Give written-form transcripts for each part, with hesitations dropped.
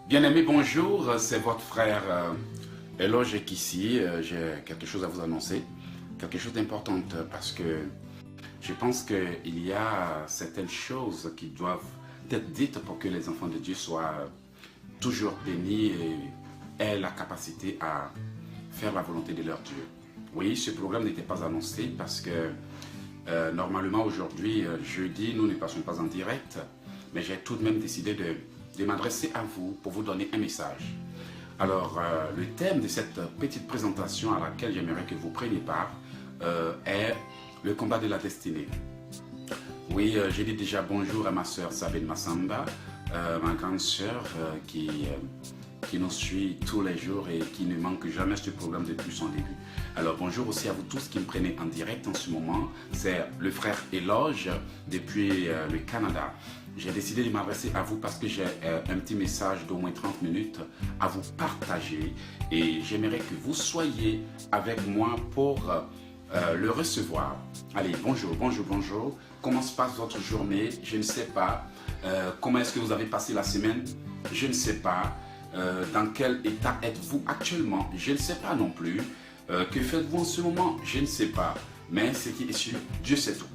Bien-aimés, bonjour, c'est votre frère Eloge qui ici. J'ai quelque chose à vous annoncer, quelque chose d'important parce que je pense qu'il y a certaines choses qui doivent être dites pour que les enfants de Dieu soient toujours bénis et aient la capacité à faire la volonté de leur Dieu. Oui, ce programme n'était pas annoncé parce que normalement aujourd'hui, jeudi, nous ne passons pas en direct, mais j'ai tout de même décidé de m'adresser à vous pour vous donner un message. Alors, le thème de cette petite présentation à laquelle j'aimerais que vous preniez part est le combat de la destinée. Oui, j'ai dit déjà bonjour à ma sœur Sabine Massamba, ma grande sœur qui nous suit tous les jours et qui ne manque jamais ce programme depuis son début. Alors bonjour aussi à vous tous qui me prenez en direct en ce moment. C'est le frère Eloge depuis le Canada. J'ai décidé de m'adresser à vous parce que j'ai un petit message d'au moins 30 minutes à vous partager et j'aimerais que vous soyez avec moi pour le recevoir. Allez, bonjour, bonjour, bonjour. Comment se passe votre journée? Je ne sais pas. Comment est-ce que vous avez passé la semaine? Je ne sais pas. Dans quel état êtes-vous actuellement? Je ne sais pas non plus. Que faites-vous en ce moment? Je ne sais pas. Mais ce qui est sûr, Dieu sait tout.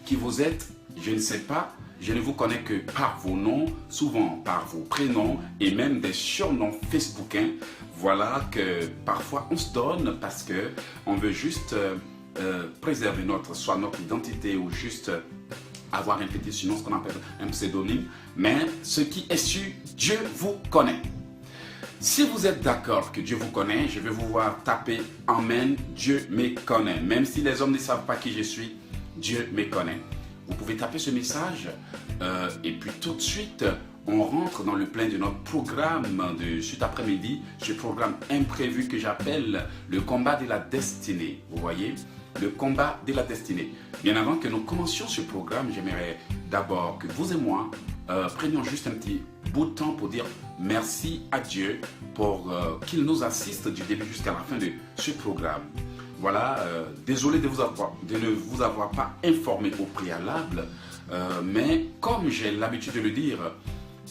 Qui vous êtes? Je ne sais pas. Je ne vous connais que par vos noms, souvent par vos prénoms et même des surnoms facebookiens. Voilà que parfois on se donne parce que on veut juste préserver soit notre identité ou juste avoir un petit surnom, ce qu'on appelle un pseudonyme. Mais ce qui est sûr, Dieu vous connaît. Si vous êtes d'accord que Dieu vous connaît, je vais vous voir taper Amen, Dieu me connaît. Même si les hommes ne savent pas qui je suis, Dieu me connaît. Vous pouvez taper ce message et puis tout de suite, on rentre dans le plein de notre programme de cet après-midi, ce programme imprévu que j'appelle le combat de la destinée. Vous voyez, le combat de la destinée. Bien avant que nous commencions ce programme, j'aimerais d'abord que vous et moi prenions juste un petit bout de temps pour dire merci à Dieu pour qu'il nous assiste du début jusqu'à la fin de ce programme. Voilà, désolé de ne vous avoir pas informé au préalable, mais comme j'ai l'habitude de le dire,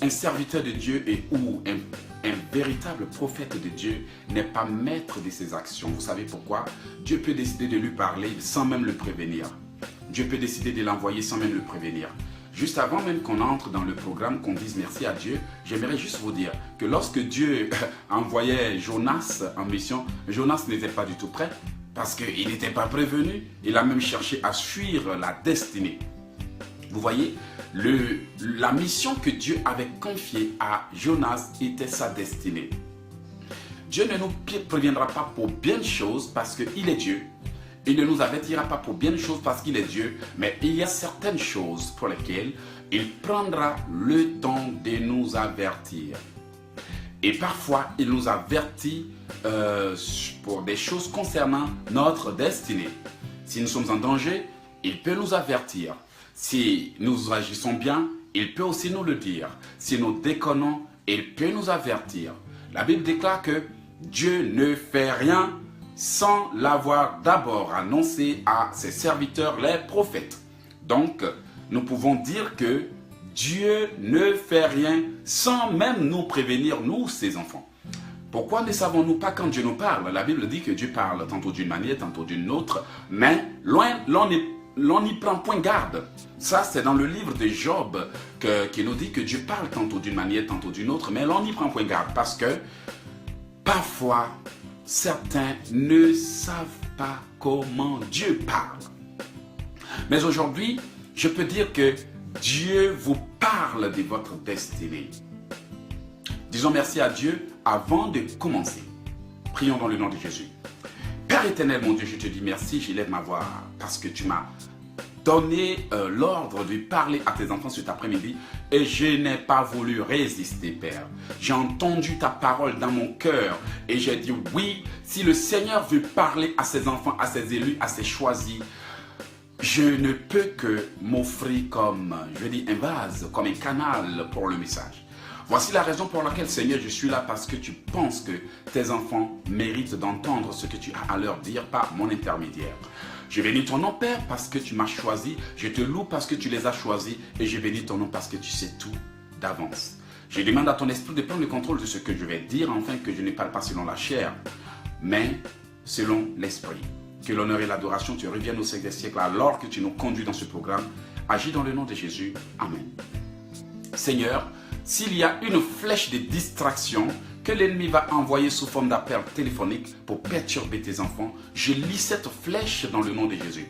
un serviteur de Dieu ou un véritable prophète de Dieu n'est pas maître de ses actions. Vous savez pourquoi? Dieu peut décider de lui parler sans même le prévenir. Dieu peut décider de l'envoyer sans même le prévenir. Juste avant même qu'on entre dans le programme, qu'on dise merci à Dieu, j'aimerais juste vous dire que lorsque Dieu envoyait Jonas en mission, Jonas n'était pas du tout prêt parce qu'il n'était pas prévenu. Il a même cherché à fuir la destinée. Vous voyez, la mission que Dieu avait confiée à Jonas était sa destinée. Dieu ne nous préviendra pas pour bien de choses parce qu'il est Dieu. Il ne nous avertira pas pour bien de choses parce qu'il est Dieu, mais il y a certaines choses pour lesquelles il prendra le temps de nous avertir. Et parfois, il nous avertit pour des choses concernant notre destinée. Si nous sommes en danger, il peut nous avertir. Si nous agissons bien, il peut aussi nous le dire. Si nous déconnons, il peut nous avertir. La Bible déclare que Dieu ne fait rien sans l'avoir d'abord annoncé à ses serviteurs, les prophètes. Donc, nous pouvons dire que Dieu ne fait rien sans même nous prévenir, nous, ses enfants. Pourquoi ne savons-nous pas quand Dieu nous parle? La Bible dit que Dieu parle tantôt d'une manière, tantôt d'une autre, mais l'on n'y prend point garde. Ça, c'est dans le livre de Job qui nous dit que Dieu parle tantôt d'une manière, tantôt d'une autre, mais l'on n'y prend point garde parce que parfois, certains ne savent pas comment Dieu parle. Mais aujourd'hui, je peux dire que Dieu vous parle de votre destinée. Disons merci à Dieu avant de commencer. Prions dans le nom de Jésus. Père éternel, mon Dieu, je te dis merci, j'élève ma voix parce que tu m'as donné l'ordre de parler à tes enfants cet après-midi et je n'ai pas voulu résister, Père. J'ai entendu ta parole dans mon cœur et j'ai dit oui, si le Seigneur veut parler à ses enfants, à ses élus, à ses choisis, je ne peux que m'offrir comme, un vase, comme un canal pour le message. Voici la raison pour laquelle, Seigneur, je suis là parce que tu penses que tes enfants méritent d'entendre ce que tu as à leur dire par mon intermédiaire. Je bénis ton nom, Père, parce que tu m'as choisi. Je te loue parce que tu les as choisis. Et je bénis ton nom parce que tu sais tout d'avance. Je demande à ton esprit de prendre le contrôle de ce que je vais dire, afin que je ne parle pas selon la chair, mais selon l'esprit. Que l'honneur et l'adoration te reviennent au siècle des siècles alors que tu nous conduis dans ce programme. Agis dans le nom de Jésus. Amen. Seigneur, s'il y a une flèche de distraction que l'ennemi va envoyer sous forme d'appel téléphonique pour perturber tes enfants, je lis cette flèche dans le nom de Jésus.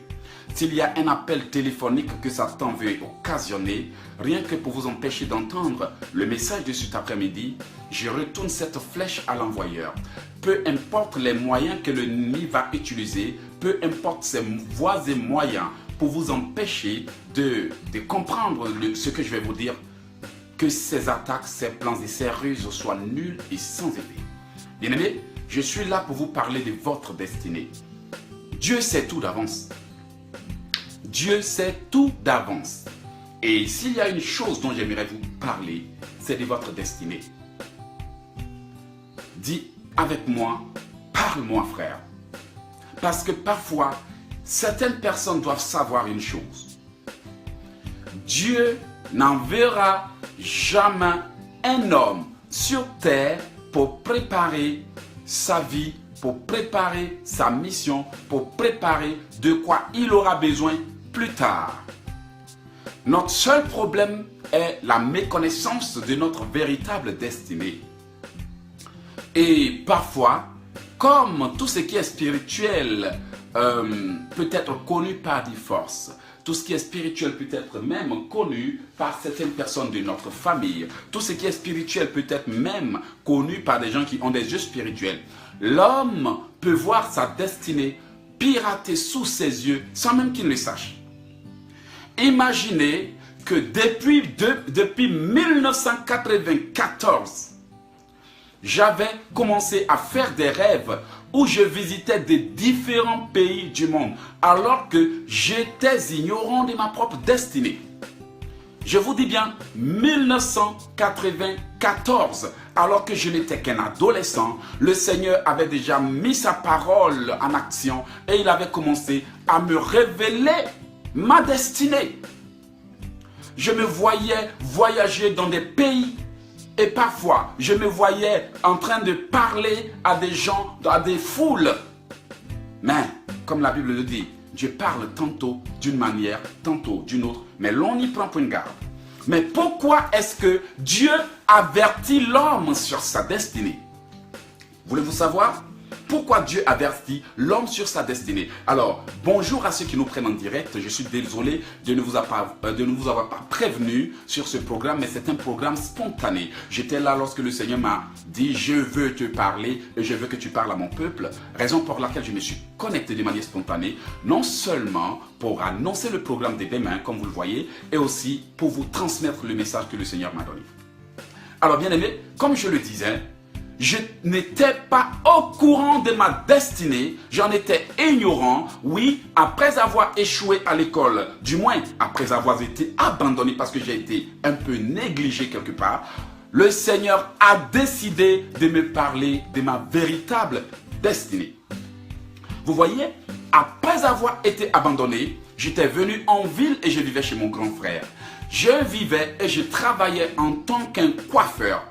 S'il y a un appel téléphonique que Satan veut occasionner, rien que pour vous empêcher d'entendre le message de cet après-midi, je retourne cette flèche à l'envoyeur. Peu importe les moyens que l'ennemi va utiliser, peu importe ses voies et moyens pour vous empêcher de comprendre ce que je vais vous dire, que ces attaques, ces plans et ces ruses soient nuls et sans effet. Bien-aimés, je suis là pour vous parler de votre destinée. Dieu sait tout d'avance. Dieu sait tout d'avance. Et s'il y a une chose dont j'aimerais vous parler, c'est de votre destinée. Dis avec moi, parle-moi frère. Parce que parfois, certaines personnes doivent savoir une chose. Dieu n'enverra jamais un homme sur terre pour préparer sa vie, pour préparer sa mission, pour préparer de quoi il aura besoin plus tard. Notre seul problème est la méconnaissance de notre véritable destinée. Et parfois, comme tout ce qui est spirituel peut être connu par des forces, tout ce qui est spirituel peut être même connu par certaines personnes de notre famille, tout ce qui est spirituel peut être même connu par des gens qui ont des yeux spirituels. L'homme peut voir sa destinée piratée sous ses yeux sans même qu'il ne le sache. Imaginez que depuis 1994, j'avais commencé à faire des rêves où je visitais des différents pays du monde alors que j'étais ignorant de ma propre destinée. Je vous dis bien 1994, alors que je n'étais qu'un adolescent, le Seigneur avait déjà mis sa parole en action et il avait commencé à me révéler ma destinée. Je me voyais voyager dans des pays et parfois je me voyais en train de parler à des gens, à des foules. Mais comme la Bible le dit, Dieu parle tantôt d'une manière, tantôt d'une autre, mais l'on y prend point de garde. Mais pourquoi est-ce que Dieu avertit l'homme sur sa destinée? Voulez-vous savoir? Pourquoi Dieu avertit l'homme sur sa destinée? Alors, bonjour à ceux qui nous prennent en direct. Je suis désolé de ne vous avoir pas prévenu sur ce programme, mais c'est un programme spontané. J'étais là lorsque le Seigneur m'a dit « Je veux te parler et je veux que tu parles à mon peuple ». Raison pour laquelle je me suis connecté de manière spontanée, non seulement pour annoncer le programme de demain, comme vous le voyez, et aussi pour vous transmettre le message que le Seigneur m'a donné. Alors, bien aimé, comme je le disais, je n'étais pas au courant de ma destinée, j'en étais ignorant. Oui, après avoir échoué à l'école, du moins après avoir été abandonné parce que j'ai été un peu négligé quelque part, le Seigneur a décidé de me parler de ma véritable destinée. Vous voyez, après avoir été abandonné, j'étais venu en ville et je vivais chez mon grand frère. Je vivais et je travaillais en tant qu'un coiffeur.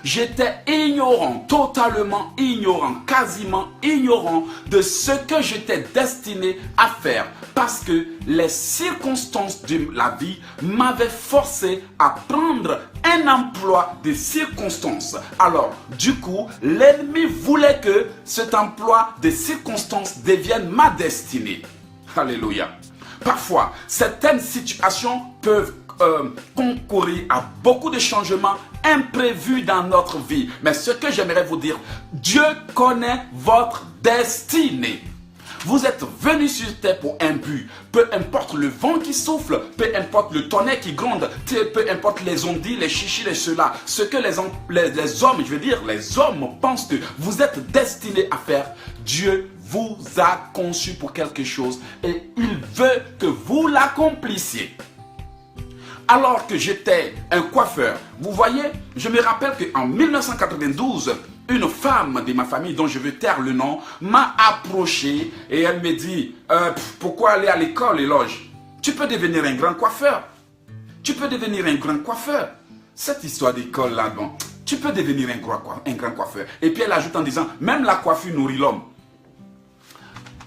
J'étais ignorant, totalement ignorant, quasiment ignorant de ce que j'étais destiné à faire parce que les circonstances de la vie m'avaient forcé à prendre un emploi de circonstances. Alors, du coup, l'ennemi voulait que cet emploi de circonstances devienne ma destinée. Alléluia. Parfois, certaines situations peuvent concourir à beaucoup de changements imprévus dans notre vie. Mais ce que j'aimerais vous dire, Dieu connaît votre destinée. Vous êtes venu sur terre pour un but. Peu importe le vent qui souffle, peu importe le tonnerre qui gronde, peu importe les ondits, les chichis, les cela, ce que les hommes, les hommes pensent que vous êtes destiné à faire, Dieu vous a conçu pour quelque chose et il veut que vous l'accomplissiez. Alors que j'étais un coiffeur, vous voyez, je me rappelle qu'en 1992, une femme de ma famille dont je veux taire le nom m'a approché et elle me dit pourquoi aller à l'école, Éloge? Tu peux devenir un grand coiffeur. Tu peux devenir un grand coiffeur. cette histoire d'école là, bon, tu peux devenir un grand coiffeur. Et puis elle ajoute en disant, même la coiffure nourrit l'homme.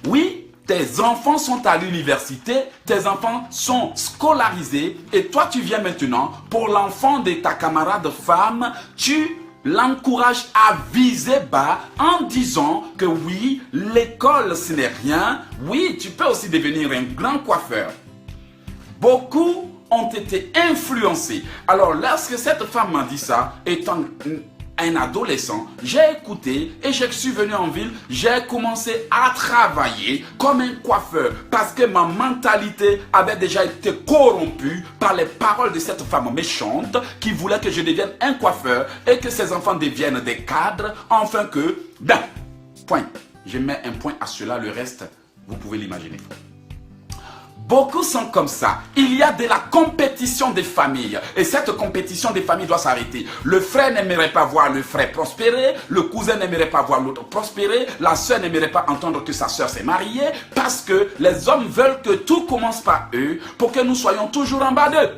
Oui, tes enfants sont à l'université, tes enfants sont scolarisés et toi tu viens maintenant pour l'enfant de ta camarade femme, tu l'encourages à viser bas en disant que oui, l'école ce n'est rien, oui, tu peux aussi devenir un grand coiffeur. Beaucoup ont été influencés. Alors lorsque cette femme m'a dit ça, étant un adolescent, j'ai écouté et je suis venu en ville, j'ai commencé à travailler comme un coiffeur parce que ma mentalité avait déjà été corrompue par les paroles de cette femme méchante qui voulait que je devienne un coiffeur et que ses enfants deviennent des cadres, enfin que, ben, point. Je mets un point à cela, le reste, vous pouvez l'imaginer. Beaucoup sont comme ça. Il y a de la compétition des familles. Et cette compétition des familles doit s'arrêter. Le frère n'aimerait pas voir le frère prospérer. Le cousin n'aimerait pas voir l'autre prospérer. La soeur n'aimerait pas entendre que sa soeur s'est mariée. Parce que les hommes veulent que tout commence par eux pour que nous soyons toujours en bas d'eux.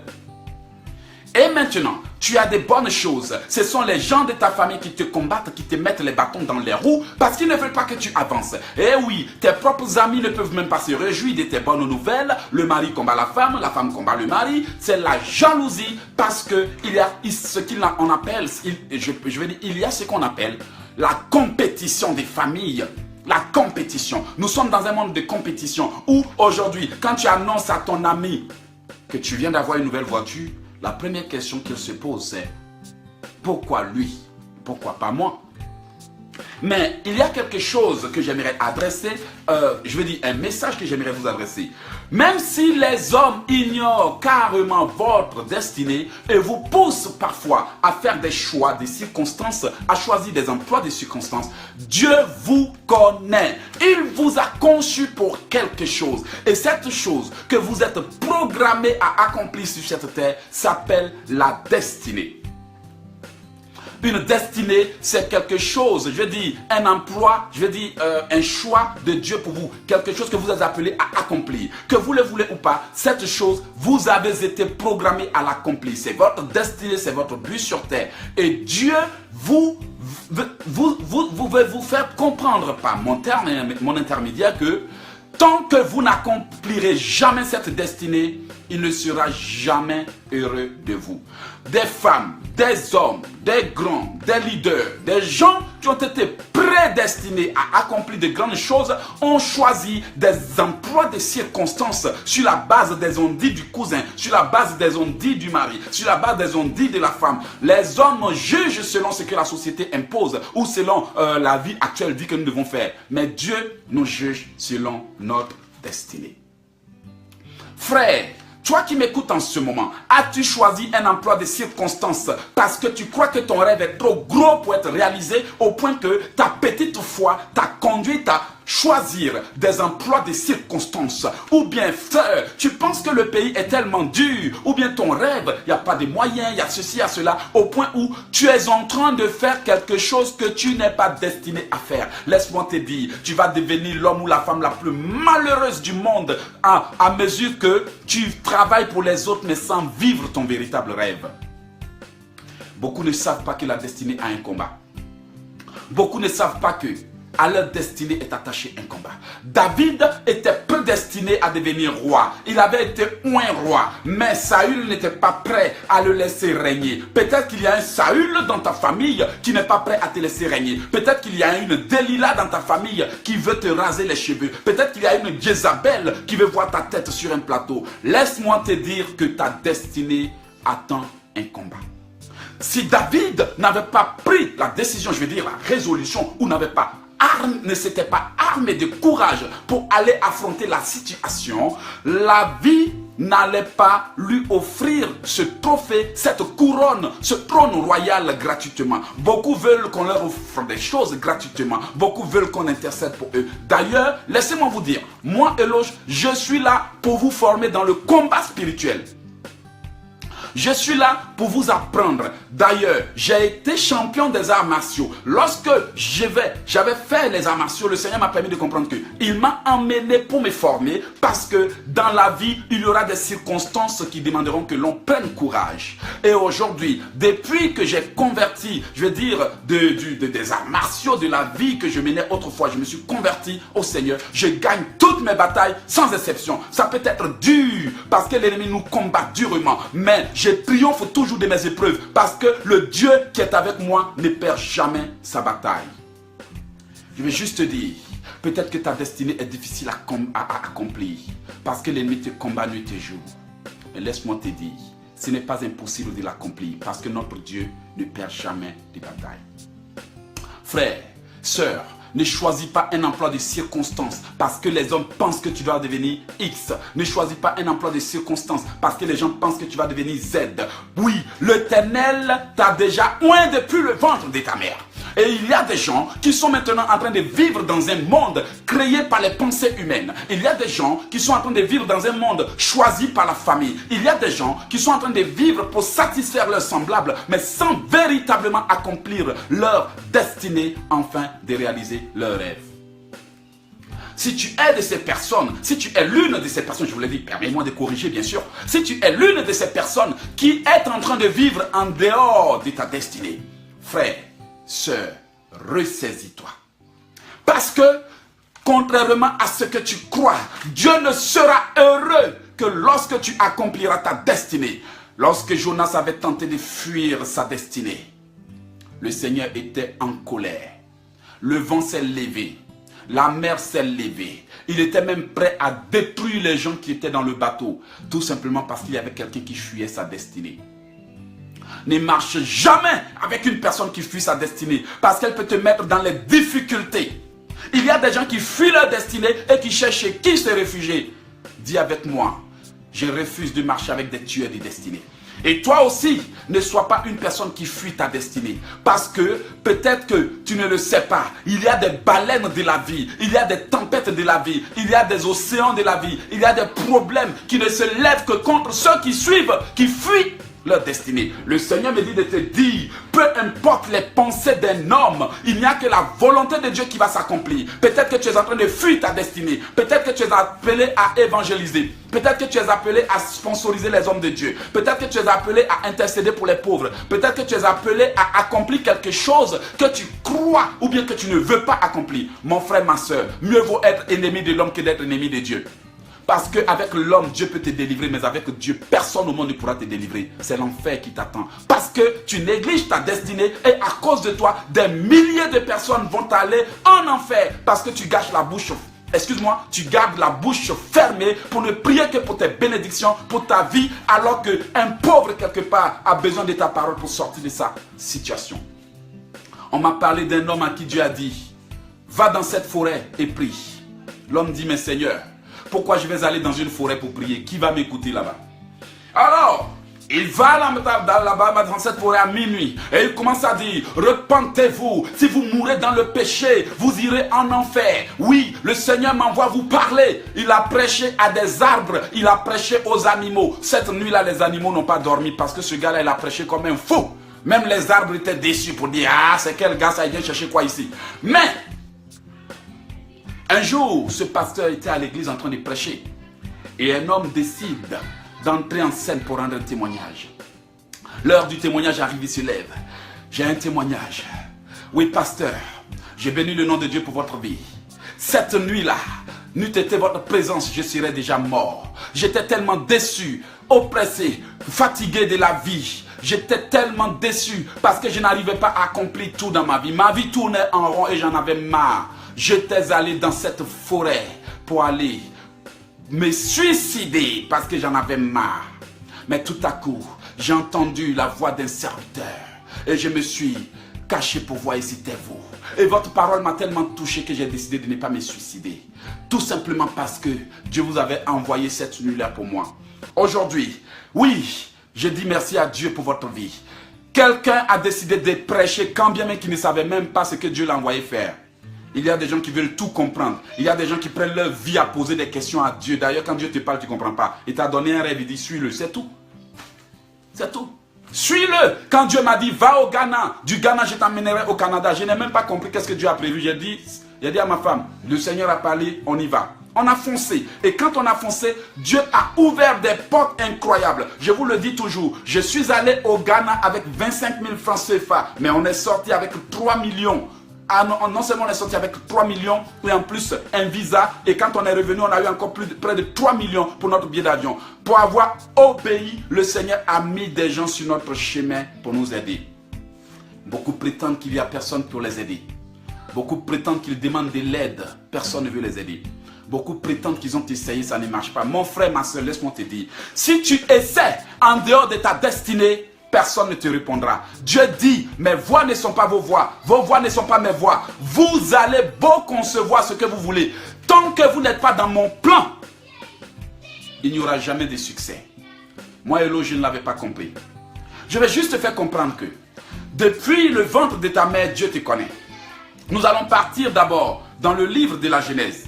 Et maintenant, tu as des bonnes choses. Ce sont les gens de ta famille qui te combattent, qui te mettent les bâtons dans les roues parce qu'ils ne veulent pas que tu avances. Et oui, tes propres amis ne peuvent même pas se réjouir de tes bonnes nouvelles. Le mari combat la femme combat le mari. C'est la jalousie parce que il y a ce qu'on appelle, il y a ce qu'on appelle la compétition des familles. La compétition. Nous sommes dans un monde de compétition où aujourd'hui, quand tu annonces à ton ami que tu viens d'avoir une nouvelle voiture, la première question qu'il se pose, c'est pourquoi lui? Pourquoi pas moi? Mais il y a quelque chose que j'aimerais adresser, un message que j'aimerais vous adresser. Même si les hommes ignorent carrément votre destinée et vous poussent parfois à faire des choix, des circonstances, à choisir des emplois, des circonstances, Dieu vous connaît. Il vous a conçu pour quelque chose. Et cette chose que vous êtes programmé à accomplir sur cette terre s'appelle la destinée. Une destinée, c'est quelque chose, un emploi, un choix de Dieu pour vous. Quelque chose que vous êtes appelé à accomplir. Que vous le voulez ou pas, cette chose, vous avez été programmé à l'accomplir. C'est votre destinée, c'est votre but sur terre. Et Dieu vous veut vous faire comprendre par mon intermédiaire que tant que vous n'accomplirez jamais cette destinée, il ne sera jamais heureux de vous. Des femmes, des hommes, des grands, des leaders, des gens qui ont été prédestinés à accomplir de grandes choses ont choisi des emplois, des circonstances sur la base des ondits du cousin, sur la base des ondits du mari, sur la base des ondits de la femme. Les hommes jugent selon ce que la société impose ou selon la vie actuelle dit que nous devons faire. Mais Dieu nous juge selon notre destinée. Frère, toi qui m'écoutes en ce moment, as-tu choisi un emploi de circonstances parce que tu crois que ton rêve est trop gros pour être réalisé au point que ta petite foi t'a conduit à choisir des emplois de circonstances? Ou bien, frère, tu penses que le pays est tellement dur? Ou bien ton rêve, il n'y a pas de moyens, il y a ceci, il y a cela, au point où tu es en train de faire quelque chose que tu n'es pas destiné à faire. Laisse-moi te dire, tu vas devenir l'homme ou la femme la plus malheureuse du monde à mesure que tu travailles pour les autres mais sans vivre ton véritable rêve. Beaucoup ne savent pas que la destinée a un combat. Beaucoup ne savent pas que à leur destinée est attaché un combat. David était prédestiné à devenir roi. Il avait été un roi. Mais Saül n'était pas prêt à le laisser régner. Peut-être qu'il y a un Saül dans ta famille qui n'est pas prêt à te laisser régner. Peut-être qu'il y a une Delilah dans ta famille qui veut te raser les cheveux. Peut-être qu'il y a une Jézabel qui veut voir ta tête sur un plateau. Laisse-moi te dire que ta destinée attend un combat. Si David n'avait pas pris la décision, la résolution, ou ne s'était pas armé de courage pour aller affronter la situation, la vie n'allait pas lui offrir ce trophée, cette couronne, ce trône royal gratuitement. Beaucoup veulent qu'on leur offre des choses gratuitement. Beaucoup veulent qu'on intercède pour eux. D'ailleurs, laissez-moi vous dire, moi, Eloge, je suis là pour vous former dans le combat spirituel. Je suis là pour vous apprendre. D'ailleurs, j'ai été champion des arts martiaux. Lorsque j'avais fait les arts martiaux, le Seigneur m'a permis de comprendre qu'il m'a emmené pour me former parce que dans la vie, il y aura des circonstances qui demanderont que l'on prenne courage. Et aujourd'hui, depuis que j'ai converti, je veux dire, des arts martiaux, de la vie que je menais autrefois, je me suis converti au Seigneur. Je gagne toutes mes batailles sans exception. Ça peut être dur parce que l'ennemi nous combat durement, mais je triomphe toujours de mes épreuves parce que le Dieu qui est avec moi ne perd jamais sa bataille. Je vais juste te dire, peut-être que ta destinée est difficile à accomplir parce que l'ennemi te combat nuit et jour. Mais laisse-moi te dire, ce n'est pas impossible de l'accomplir parce que notre Dieu ne perd jamais de bataille. Frère, sœur, ne choisis pas un emploi de circonstances parce que les hommes pensent que tu dois devenir X. Ne choisis pas un emploi de circonstances parce que les gens pensent que tu vas devenir Z. Oui, l'Éternel t'a déjà oint depuis le ventre de ta mère. Et il y a des gens qui sont maintenant en train de vivre dans un monde créé par les pensées humaines. Il y a des gens qui sont en train de vivre dans un monde choisi par la famille. Il y a des gens qui sont en train de vivre pour satisfaire leurs semblables, mais sans véritablement accomplir leur destinée, afin de réaliser leurs rêves. Si tu es de ces personnes, si tu es l'une de ces personnes, je vous l'ai dit, permets-moi de corriger bien sûr, si tu es l'une de ces personnes qui est en train de vivre en dehors de ta destinée, frère, sœur, ressaisis-toi. Parce que, contrairement à ce que tu crois, Dieu ne sera heureux que lorsque tu accompliras ta destinée. Lorsque Jonas avait tenté de fuir sa destinée, le Seigneur était en colère. Le vent s'est levé. La mer s'est levée. Il était même prêt à détruire les gens qui étaient dans le bateau. Tout simplement parce qu'il y avait quelqu'un qui fuyait sa destinée. Ne marche jamais avec une personne qui fuit sa destinée parce qu'elle peut te mettre dans les difficultés. Il y a des gens qui fuient leur destinée et qui cherchent chez qui se réfugier. Dis avec moi, je refuse de marcher avec des tueurs de destinée. Et toi aussi, ne sois pas une personne qui fuit ta destinée. Parce que peut-être que tu ne le sais pas. Il y a des baleines de la vie. Il y a des tempêtes de la vie. Il y a des océans de la vie. Il y a des problèmes qui ne se lèvent que contre ceux qui suivent, qui fuient leur destinée. Le Seigneur me dit de te dire, peu importe les pensées d'un homme, il n'y a que la volonté de Dieu qui va s'accomplir. Peut-être que tu es en train de fuir ta destinée. Peut-être que tu es appelé à évangéliser. Peut-être que tu es appelé à sponsoriser les hommes de Dieu. Peut-être que tu es appelé à intercéder pour les pauvres. Peut-être que tu es appelé à accomplir quelque chose que tu crois ou bien que tu ne veux pas accomplir. Mon frère, ma soeur, mieux vaut être ennemi de l'homme que d'être ennemi de Dieu. Parce qu'avec l'homme, Dieu peut te délivrer, mais avec Dieu, personne au monde ne pourra te délivrer. C'est l'enfer qui t'attend. Parce que tu négliges ta destinée et à cause de toi, des milliers de personnes vont aller en enfer. Parce que tu gâches la bouche, excuse-moi, tu gardes la bouche fermée pour ne prier que pour tes bénédictions, pour ta vie, alors qu'un pauvre quelque part a besoin de ta parole pour sortir de sa situation. On m'a parlé d'un homme à qui Dieu a dit, va dans cette forêt et prie. L'homme dit, mais Seigneur, pourquoi je vais aller dans une forêt pour prier? Qui va m'écouter là-bas? Alors, il va là-bas dans cette forêt à minuit et il commence à dire, repentez-vous, si vous mourrez dans le péché, vous irez en enfer. Oui, le Seigneur m'envoie vous parler. Il a prêché à des arbres, il a prêché aux animaux. Cette nuit-là, les animaux n'ont pas dormi parce que ce gars-là, il a prêché comme un fou. Même les arbres étaient déçus pour dire, ah, c'est quel gars, ça, il vient chercher quoi ici? Mais un jour, ce pasteur était à l'église en train de prêcher et un homme décide d'entrer en scène pour rendre un témoignage. L'heure du témoignage arrive, il se lève. J'ai un témoignage. Oui, pasteur, j'ai béni le nom de Dieu pour votre vie. Cette nuit-là, n'eût été votre présence, je serais déjà mort. J'étais tellement déçu, oppressé, fatigué de la vie. J'étais tellement déçu parce que je n'arrivais pas à accomplir tout dans ma vie. Ma vie tournait en rond et j'en avais marre. J'étais allé dans cette forêt pour aller me suicider parce que j'en avais marre. Mais tout à coup, j'ai entendu la voix d'un serviteur et je me suis caché pour voir si c'était vous. Et votre parole m'a tellement touché que j'ai décidé de ne pas me suicider. Tout simplement parce que Dieu vous avait envoyé cette nuit-là pour moi. Aujourd'hui, oui, je dis merci à Dieu pour votre vie. Quelqu'un a décidé de prêcher quand bien même qu'il ne savait même pas ce que Dieu l'a envoyé faire. Il y a des gens qui veulent tout comprendre. Il y a des gens qui prennent leur vie à poser des questions à Dieu. D'ailleurs, quand Dieu te parle, tu ne comprends pas. Il t'a donné un rêve, il dit, suis-le. C'est tout. C'est tout. Suis-le. Quand Dieu m'a dit, va au Ghana, du Ghana, je t'emmènerai au Canada. Je n'ai même pas compris qu'est-ce que Dieu a prévu. J'ai dit à ma femme, le Seigneur a parlé, on y va. On a foncé. Et quand on a foncé, Dieu a ouvert des portes incroyables. Je vous le dis toujours, je suis allé au Ghana avec 25 000 francs CFA, mais on est sorti avec 3 millions. Ah non seulement on est sorti avec 3 millions, et en plus un visa. Et quand on est revenu, on a eu encore près de 3 millions pour notre billet d'avion. Pour avoir obéi, le Seigneur a mis des gens sur notre chemin pour nous aider. Beaucoup prétendent qu'il n'y a personne pour les aider. Beaucoup prétendent qu'ils demandent de l'aide. Personne ne veut les aider. Beaucoup prétendent qu'ils ont essayé, ça ne marche pas. Mon frère, ma soeur, laisse-moi te dire. Si tu essaies en dehors de ta destinée, personne ne te répondra. Dieu dit, mes voix ne sont pas vos voix ne sont pas mes voix. Vous allez beau concevoir ce que vous voulez. Tant que vous n'êtes pas dans mon plan, il n'y aura jamais de succès. Moi, Elo, je ne l'avais pas compris. Je vais juste te faire comprendre que depuis le ventre de ta mère, Dieu te connaît. Nous allons partir d'abord dans le livre de la Genèse.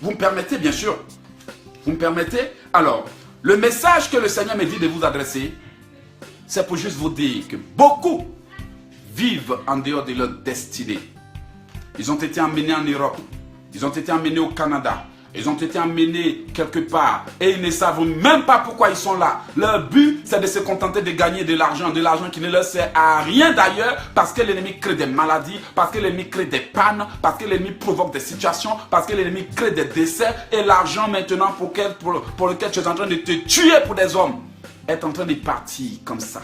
Vous me permettez, bien sûr? Vous me permettez? Alors, le message que le Seigneur me dit de vous adresser, c'est pour juste vous dire que beaucoup vivent en dehors de leur destinée. Ils ont été emmenés en Europe, ils ont été emmenés au Canada, ils ont été emmenés quelque part et ils ne savent même pas pourquoi ils sont là. Leur but, c'est de se contenter de gagner de l'argent qui ne leur sert à rien d'ailleurs, parce que l'ennemi crée des maladies, parce que l'ennemi crée des pannes, parce que l'ennemi provoque des situations, parce que l'ennemi crée des décès. Et l'argent maintenant pour lequel tu es en train de te tuer pour des hommes est en train de partir comme ça.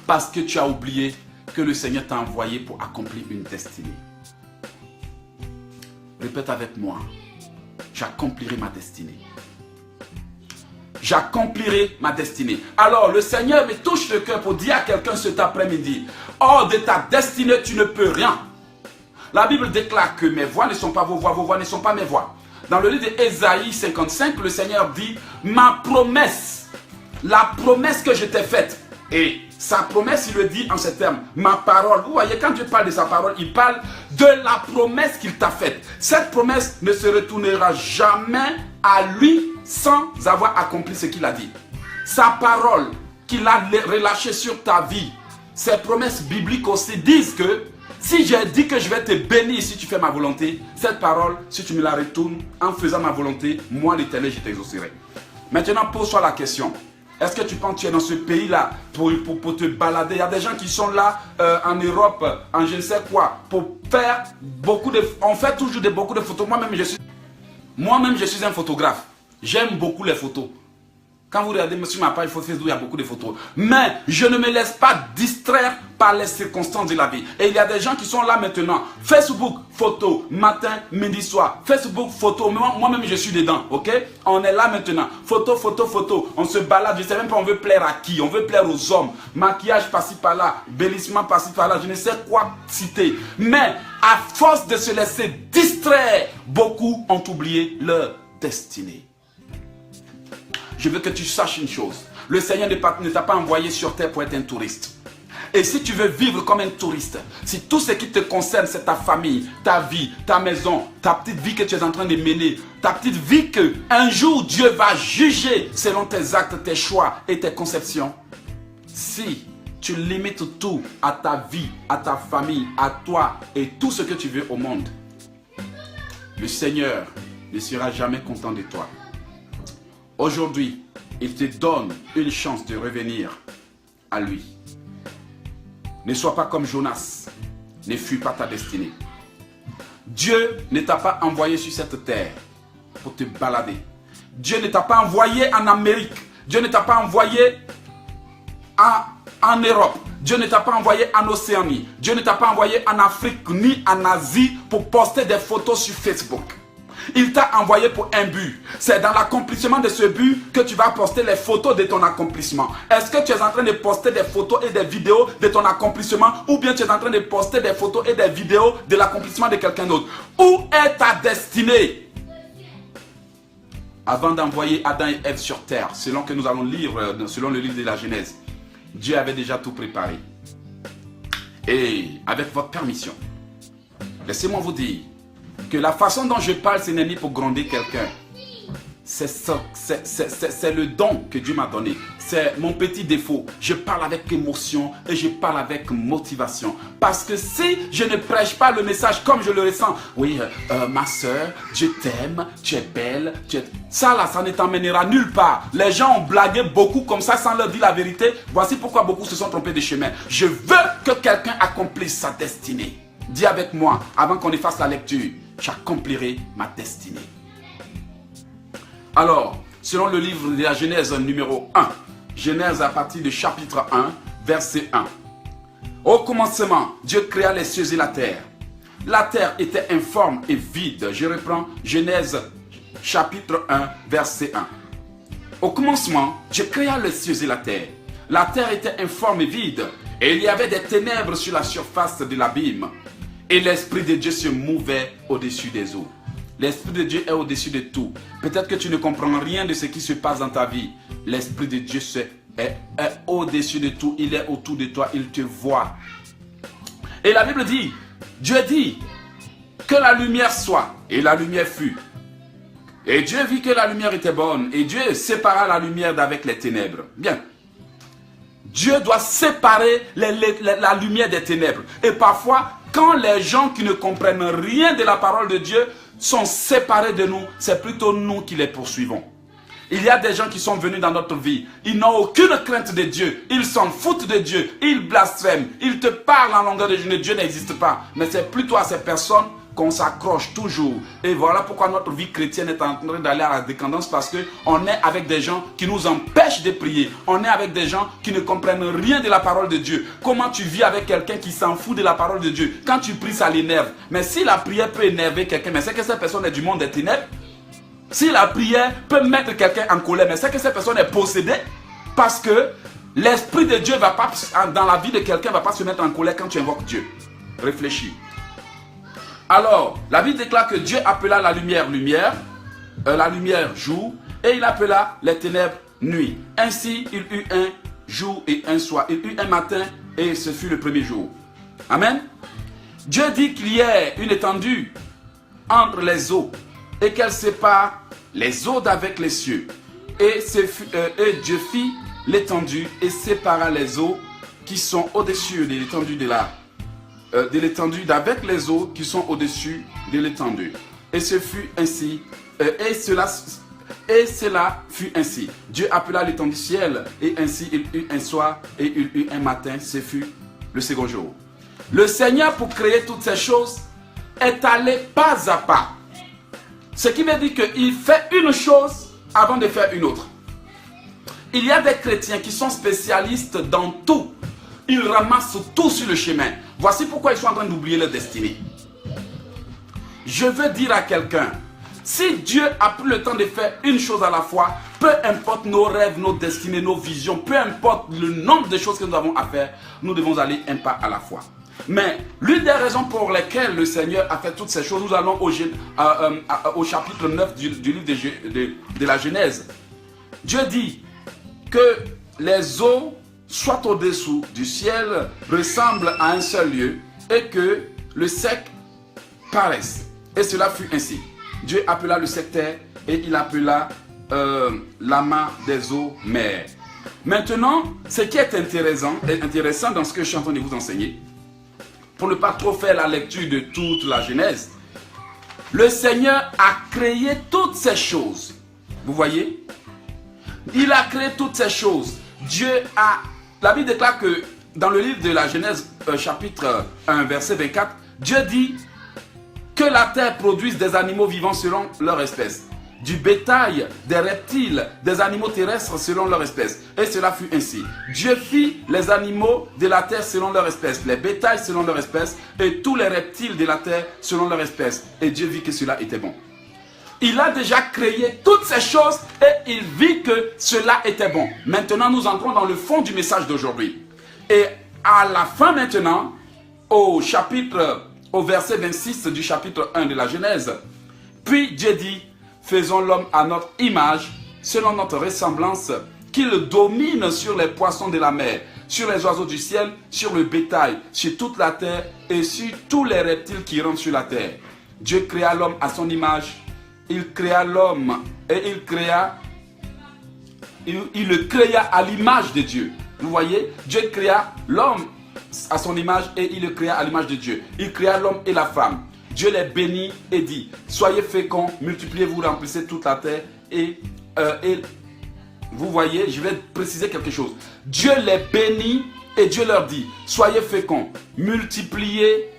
Parce que tu as oublié que le Seigneur t'a envoyé pour accomplir une destinée. Répète avec moi. J'accomplirai ma destinée. J'accomplirai ma destinée. Alors le Seigneur me touche le cœur pour dire à quelqu'un cet après-midi, hors de ta destinée, tu ne peux rien. La Bible déclare que mes voix ne sont pas vos voix ne sont pas mes voix. Dans le livre d'Ésaïe 55, le Seigneur dit, ma promesse, la promesse que je t'ai faite, et sa promesse, il le dit en ces termes, ma parole. Vous voyez, quand Dieu parle de sa parole, il parle de la promesse qu'il t'a faite. Cette promesse ne se retournera jamais à lui sans avoir accompli ce qu'il a dit. Sa parole qu'il a relâchée sur ta vie, ces promesses bibliques aussi disent que si j'ai dit que je vais te bénir si tu fais ma volonté, cette parole, si tu me la retournes en faisant ma volonté, moi l'Éternel, je t'exaucerai. Maintenant, pose-toi la question. Est-ce que tu penses que tu es dans ce pays-là pour te balader? Il y a des gens qui sont là en Europe, en je ne sais quoi, pour faire beaucoup de... On fait toujours beaucoup de photos. Moi-même, je suis un photographe. J'aime beaucoup les photos. Quand vous regardez sur ma page Facebook, il y a beaucoup de photos. Mais je ne me laisse pas distraire par les circonstances de la vie. Et il y a des gens qui sont là maintenant. Facebook, photo, matin, midi, soir. Facebook, photo. Moi-même, je suis dedans. Ok? On est là maintenant. Photo, photo, photo. On se balade. Je ne sais même pas on veut plaire à qui. On veut plaire aux hommes. Maquillage par-ci par-là. Bellissement par-ci par-là. Je ne sais quoi citer. Mais à force de se laisser distraire, beaucoup ont oublié leur destinée. Je veux que tu saches une chose. Le Seigneur ne t'a pas envoyé sur terre pour être un touriste. Et si tu veux vivre comme un touriste, si tout ce qui te concerne, c'est ta famille, ta vie, ta maison, ta petite vie que tu es en train de mener, ta petite vie que un jour Dieu va juger selon tes actes, tes choix et tes conceptions. Si tu limites tout à ta vie, à ta famille, à toi et tout ce que tu veux au monde, le Seigneur ne sera jamais content de toi. Aujourd'hui, il te donne une chance de revenir à lui. Ne sois pas comme Jonas. Ne fuis pas ta destinée. Dieu ne t'a pas envoyé sur cette terre pour te balader. Dieu ne t'a pas envoyé en Amérique. Dieu ne t'a pas envoyé en Europe. Dieu ne t'a pas envoyé en Océanie. Dieu ne t'a pas envoyé en Afrique ni en Asie pour poster des photos sur Facebook. Il t'a envoyé pour un but. C'est dans l'accomplissement de ce but que tu vas poster les photos de ton accomplissement. Est-ce que tu es en train de poster des photos et des vidéos de ton accomplissement, ou bien tu es en train de poster des photos et des vidéos de l'accomplissement de quelqu'un d'autre? Où est ta destinée? Avant d'envoyer Adam et Ève sur terre, selon que nous allons lire, selon le livre de la Genèse, Dieu avait déjà tout préparé. Et avec votre permission, laissez-moi vous dire que la façon dont je parle, ce n'est ni pour gronder quelqu'un, c'est le don que Dieu m'a donné. C'est mon petit défaut. Je parle avec émotion et je parle avec motivation. Parce que si je ne prêche pas le message comme je le ressens, oui, ma soeur, Dieu t'aime, tu es belle, ça là, ça ne t'emmènera nulle part. Les gens ont blagué beaucoup comme ça sans leur dire la vérité. Voici pourquoi beaucoup se sont trompés de chemin. Je veux que quelqu'un accomplisse sa destinée. Dis avec moi, avant qu'on efface la lecture, j'accomplirai ma destinée. Alors, selon le livre de la Genèse numéro 1, Genèse à partir du chapitre 1, verset 1. Au commencement, Dieu créa les cieux et la terre. La terre était informe et vide. Je reprends Genèse chapitre 1, verset 1. Au commencement, Dieu créa les cieux et la terre. La terre était informe et vide, et il y avait des ténèbres sur la surface de l'abîme. Et l'Esprit de Dieu se mouvait au-dessus des eaux. L'Esprit de Dieu est au-dessus de tout. Peut-être que tu ne comprends rien de ce qui se passe dans ta vie. L'Esprit de Dieu est au-dessus de tout. Il est autour de toi. Il te voit. Et la Bible dit, Dieu dit que la lumière soit. Et la lumière fut. Et Dieu vit que la lumière était bonne. Et Dieu sépara la lumière d'avec les ténèbres. Bien. Dieu doit séparer la lumière des ténèbres. Et parfois, quand les gens qui ne comprennent rien de la parole de Dieu sont séparés de nous, c'est plutôt nous qui les poursuivons. Il y a des gens qui sont venus dans notre vie. Ils n'ont aucune crainte de Dieu. Ils s'en foutent de Dieu. Ils blasphèment. Ils te parlent en longueur de journée. Dieu n'existe pas. Mais c'est plutôt à ces personnes qu'on s'accroche toujours. Et voilà pourquoi notre vie chrétienne est en train d'aller à la décadence, parce qu'on est avec des gens qui nous empêchent de prier. On est avec des gens qui ne comprennent rien de la parole de Dieu. Comment tu vis avec quelqu'un qui s'en fout de la parole de Dieu? Quand tu pries, ça l'énerve. Mais si la prière peut énerver quelqu'un, mais c'est que cette personne est du monde des ténèbres. Si la prière peut mettre quelqu'un en colère, mais c'est que cette personne est possédée, parce que l'Esprit de Dieu va pas, dans la vie de quelqu'un, ne va pas se mettre en colère quand tu invoques Dieu. Réfléchis. Alors, la Bible déclare que Dieu appela la lumière lumière, la lumière jour, et il appela les ténèbres nuit. Ainsi, il eut un jour et un soir. Il eut un matin et ce fut le premier jour. Amen. Dieu dit qu'il y ait une étendue entre les eaux et qu'elle sépare les eaux d'avec les cieux. Et Dieu fit l'étendue et sépara les eaux qui sont au-dessus de l'étendue de l'étendue d'avec les eaux qui sont au-dessus de l'étendue. Et ce fut ainsi, et cela fut ainsi. Dieu appela l'étendue ciel, et ainsi il eut un soir, et il eut un matin, ce fut le second jour. Le Seigneur, pour créer toutes ces choses, est allé pas à pas. Ce qui veut dire qu'il fait une chose avant de faire une autre. Il y a des chrétiens qui sont spécialistes dans tout. Ils ramassent tout sur le chemin. Voici pourquoi ils sont en train d'oublier leur destinée. Je veux dire à quelqu'un, si Dieu a pris le temps de faire une chose à la fois, peu importe nos rêves, nos destinées, nos visions, peu importe le nombre de choses que nous avons à faire, nous devons aller un pas à la fois. Mais l'une des raisons pour lesquelles le Seigneur a fait toutes ces choses, nous allons au chapitre 9 du livre de la Genèse. Dieu dit que les eaux soit au-dessous du ciel, ressemble à un seul lieu, et que le sec paraisse. Et cela fut ainsi. Dieu appela le sec terre, et il appela l'amas des eaux mer. Maintenant, ce qui est intéressant dans ce que je suis en train de vous enseigner, pour ne pas trop faire la lecture de toute la Genèse, le Seigneur a créé toutes ces choses. Vous voyez? Il a créé toutes ces choses. La Bible déclare que dans le livre de la Genèse, chapitre 1, verset 24, Dieu dit que la terre produise des animaux vivants selon leur espèce, du bétail, des reptiles, des animaux terrestres selon leur espèce. Et cela fut ainsi. Dieu fit les animaux de la terre selon leur espèce, les bétails selon leur espèce, et tous les reptiles de la terre selon leur espèce. Et Dieu vit que cela était bon. Il a déjà créé toutes ces choses et il vit que cela était bon. Maintenant, nous entrons dans le fond du message d'aujourd'hui. Et à la fin maintenant, au verset 26 du chapitre 1 de la Genèse, puis Dieu dit, faisons l'homme à notre image, selon notre ressemblance, qu'il domine sur les poissons de la mer, sur les oiseaux du ciel, sur le bétail, sur toute la terre et sur tous les reptiles qui rentrent sur la terre. Dieu créa l'homme à son image. il créa l'homme et il le créa à l'image de Dieu. Vous voyez, Dieu créa l'homme à son image et il le créa à l'image de Dieu. Il créa l'homme et la femme. Dieu les bénit et dit, soyez féconds, multipliez-vous, remplissez toute la terre. Et vous voyez, je vais préciser quelque chose. Dieu les bénit et Dieu leur dit, soyez féconds, multipliez.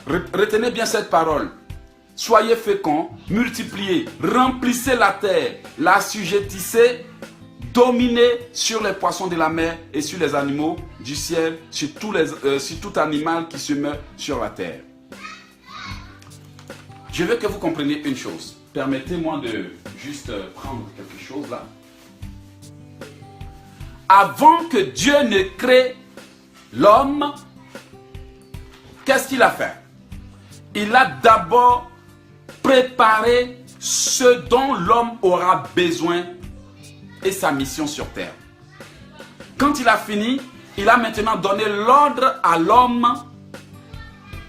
Retenez bien cette parole. Soyez féconds, multipliez, remplissez la terre, l'assujettissez, dominez sur les poissons de la mer et sur les animaux du ciel, sur tout animal qui se meurt sur la terre. Je veux que vous compreniez une chose. Permettez-moi de juste prendre quelque chose là. Avant que Dieu ne crée l'homme, qu'est-ce qu'il a fait? Il a d'abord préparé ce dont l'homme aura besoin et sa mission sur terre. Quand il a fini, il a maintenant donné l'ordre à l'homme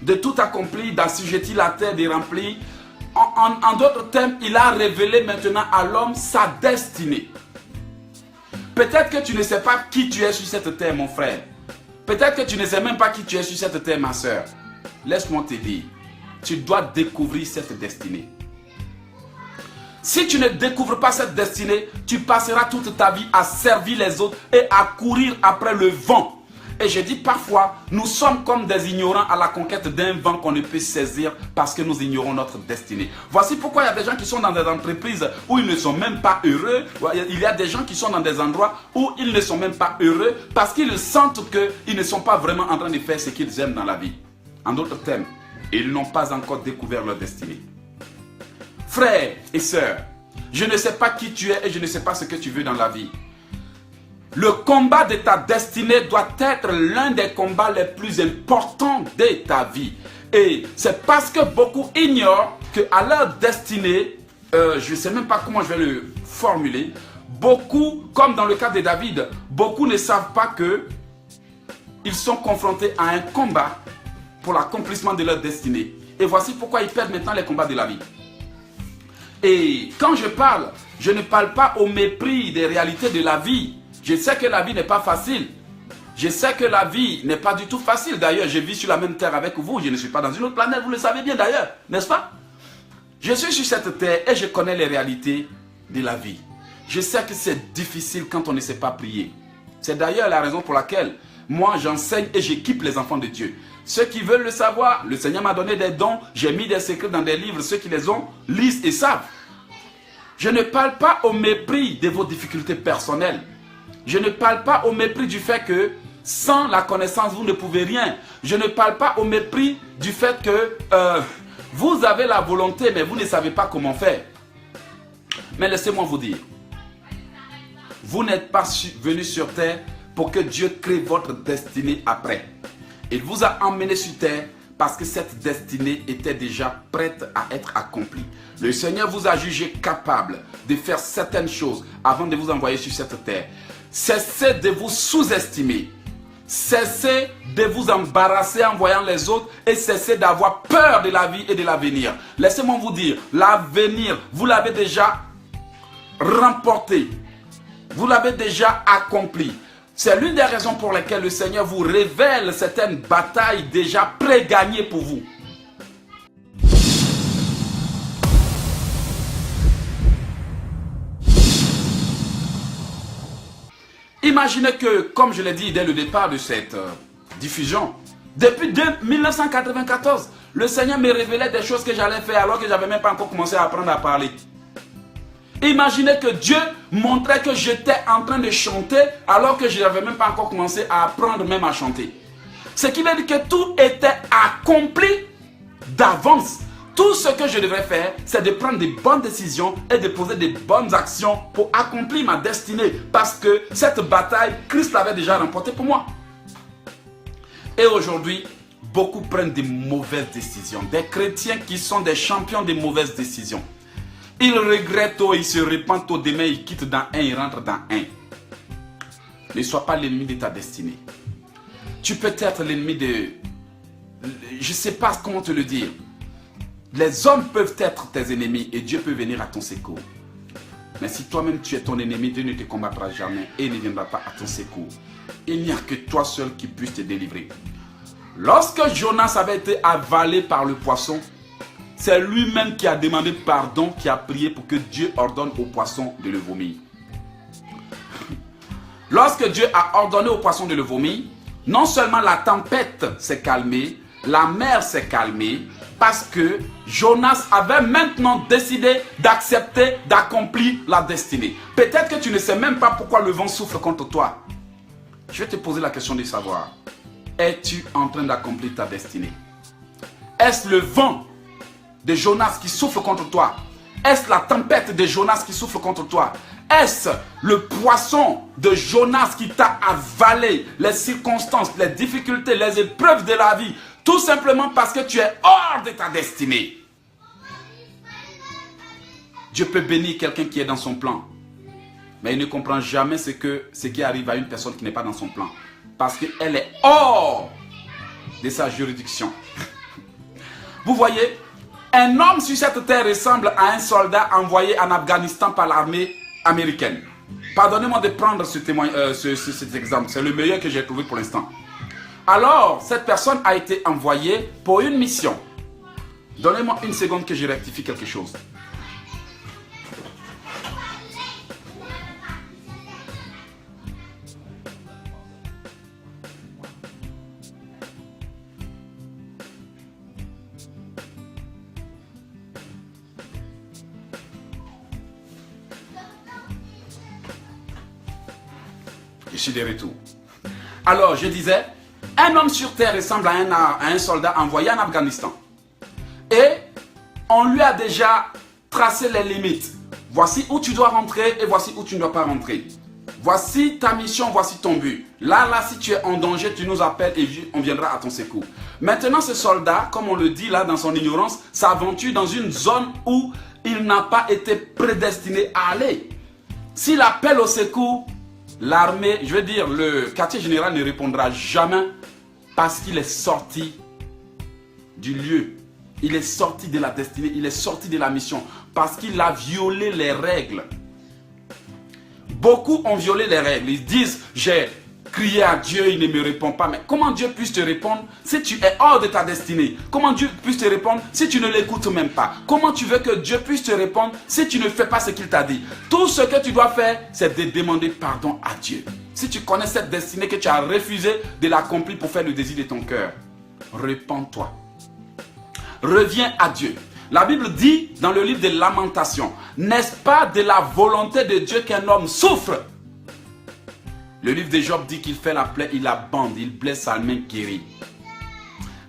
de tout accomplir, d'assujettir la terre, de remplir. En d'autres termes, il a révélé maintenant à l'homme sa destinée. Peut-être que tu ne sais pas qui tu es sur cette terre, mon frère. Peut-être que tu ne sais même pas qui tu es sur cette terre, ma soeur. Laisse-moi te dire, tu dois découvrir cette destinée. Si tu ne découvres pas cette destinée, tu passeras toute ta vie à servir les autres et à courir après le vent. Et je dis parfois, nous sommes comme des ignorants à la conquête d'un vent qu'on ne peut saisir parce que nous ignorons notre destinée. Voici pourquoi il y a des gens qui sont dans des entreprises où ils ne sont même pas heureux. Il y a des gens qui sont dans des endroits où ils ne sont même pas heureux parce qu'ils sentent qu'ils ne sont pas vraiment en train de faire ce qu'ils aiment dans la vie. En d'autres termes, ils n'ont pas encore découvert leur destinée. Frères et sœurs, je ne sais pas qui tu es et je ne sais pas ce que tu veux dans la vie. Le combat de ta destinée doit être l'un des combats les plus importants de ta vie. Et c'est parce que beaucoup ignorent qu'à leur destinée, je ne sais même pas comment je vais le formuler, beaucoup, comme dans le cas de David, beaucoup ne savent pas qu'ils sont confrontés à un combat pour l'accomplissement de leur destinée. Et voici pourquoi ils perdent maintenant les combats de la vie. Et quand je parle, je ne parle pas au mépris des réalités de la vie. Je sais que la vie n'est pas facile. Je sais que la vie n'est pas du tout facile. D'ailleurs, je vis sur la même terre avec vous. Je ne suis pas dans une autre planète. Vous le savez bien d'ailleurs, n'est-ce pas? Je suis sur cette terre et je connais les réalités de la vie. Je sais que c'est difficile quand on ne sait pas prier. C'est d'ailleurs la raison pour laquelle moi j'enseigne et j'équipe les enfants de Dieu. Ceux qui veulent le savoir, le Seigneur m'a donné des dons. J'ai mis des secrets dans des livres. Ceux qui les ont, lisent et savent. Je ne parle pas au mépris de vos difficultés personnelles. Je ne parle pas au mépris du fait que sans la connaissance, vous ne pouvez rien. Je ne parle pas au mépris du fait que vous avez la volonté, mais vous ne savez pas comment faire. Mais laissez-moi vous dire, vous n'êtes pas venu sur terre pour que Dieu crée votre destinée après. Il vous a emmené sur terre parce que cette destinée était déjà prête à être accomplie. Le Seigneur vous a jugé capable de faire certaines choses avant de vous envoyer sur cette terre. Cessez de vous sous-estimer. Cessez de vous embarrasser en voyant les autres et cessez d'avoir peur de la vie et de l'avenir. Laissez-moi vous dire, l'avenir, vous l'avez déjà remporté. Vous l'avez déjà accompli. C'est l'une des raisons pour lesquelles le Seigneur vous révèle certaines batailles déjà pré-gagnées pour vous. Imaginez que, comme je l'ai dit dès le départ de cette diffusion, depuis 1994, le Seigneur me révélait des choses que j'allais faire alors que je n'avais même pas encore commencé à apprendre à parler. Imaginez que Dieu montrait que j'étais en train de chanter alors que je n'avais même pas encore commencé à apprendre même à chanter. Ce qui veut dire que tout était accompli d'avance. Tout ce que je devrais faire, c'est de prendre des bonnes décisions et de poser des bonnes actions pour accomplir ma destinée. Parce que cette bataille, Christ l'avait déjà remportée pour moi. Et aujourd'hui, beaucoup prennent des mauvaises décisions. Des chrétiens qui sont des champions des mauvaises décisions. Ils regrettent, ils se repentent, demain ils quittent dans un, ils rentrent dans un. Ne sois pas l'ennemi de ta destinée. Tu peux être l'ennemi de... Je ne sais pas comment te le dire. Les hommes peuvent être tes ennemis et Dieu peut venir à ton secours. Mais si toi-même tu es ton ennemi, Dieu ne te combattra jamais et ne viendra pas à ton secours. Il n'y a que toi seul qui puisse te délivrer. Lorsque Jonas avait été avalé par le poisson, c'est lui-même qui a demandé pardon, qui a prié pour que Dieu ordonne au poisson de le vomir. Lorsque Dieu a ordonné au poisson de le vomir, non seulement la tempête s'est calmée, la mer s'est calmée, parce que Jonas avait maintenant décidé d'accepter, d'accomplir la destinée. Peut-être que tu ne sais même pas pourquoi le vent souffle contre toi. Je vais te poser la question de savoir. Es-tu en train d'accomplir ta destinée? Est-ce le vent de Jonas qui souffle contre toi? Est-ce la tempête de Jonas qui souffle contre toi? Est-ce le poisson de Jonas qui t'a avalé? Les circonstances, les difficultés, les épreuves de la vie, tout simplement parce que tu es hors de ta destinée. Dieu peut bénir quelqu'un qui est dans son plan, mais il ne comprend jamais ce qui arrive à une personne qui n'est pas dans son plan, parce qu'elle est hors de sa juridiction. Vous voyez, un homme sur cette terre ressemble à un soldat envoyé en Afghanistan par l'armée américaine. Pardonnez-moi de prendre cet exemple, c'est le meilleur que j'ai trouvé pour l'instant. Alors, cette personne a été envoyée pour une mission. Donnez-moi une seconde que je rectifie quelque chose. Je suis de retour. Alors, je disais, un homme sur terre ressemble à un soldat envoyé en Afghanistan. Et on lui a déjà tracé les limites. Voici où tu dois rentrer et voici où tu ne dois pas rentrer. Voici ta mission, voici ton but. Là, si tu es en danger, tu nous appelles et on viendra à ton secours. Maintenant, ce soldat, comme on le dit là dans son ignorance, s'aventure dans une zone où il n'a pas été prédestiné à aller. S'il appelle au secours, l'armée, je veux dire, le quartier général ne répondra jamais parce qu'il est sorti du lieu. Il est sorti de la destinée, il est sorti de la mission parce qu'il a violé les règles. Beaucoup ont violé les règles. Ils disent, j'ai crié à Dieu, il ne me répond pas. Mais comment Dieu puisse te répondre si tu es hors de ta destinée? Comment Dieu puisse te répondre si tu ne l'écoutes même pas? Comment tu veux que Dieu puisse te répondre si tu ne fais pas ce qu'il t'a dit? Tout ce que tu dois faire, c'est de demander pardon à Dieu. Si tu connais cette destinée que tu as refusé de l'accomplir pour faire le désir de ton cœur, répands-toi. Reviens à Dieu. La Bible dit dans le livre des Lamentations, n'est-ce pas de la volonté de Dieu qu'un homme souffre? Le livre de Job dit qu'il fait la plaie, il abande, il blesse, sa main guérit.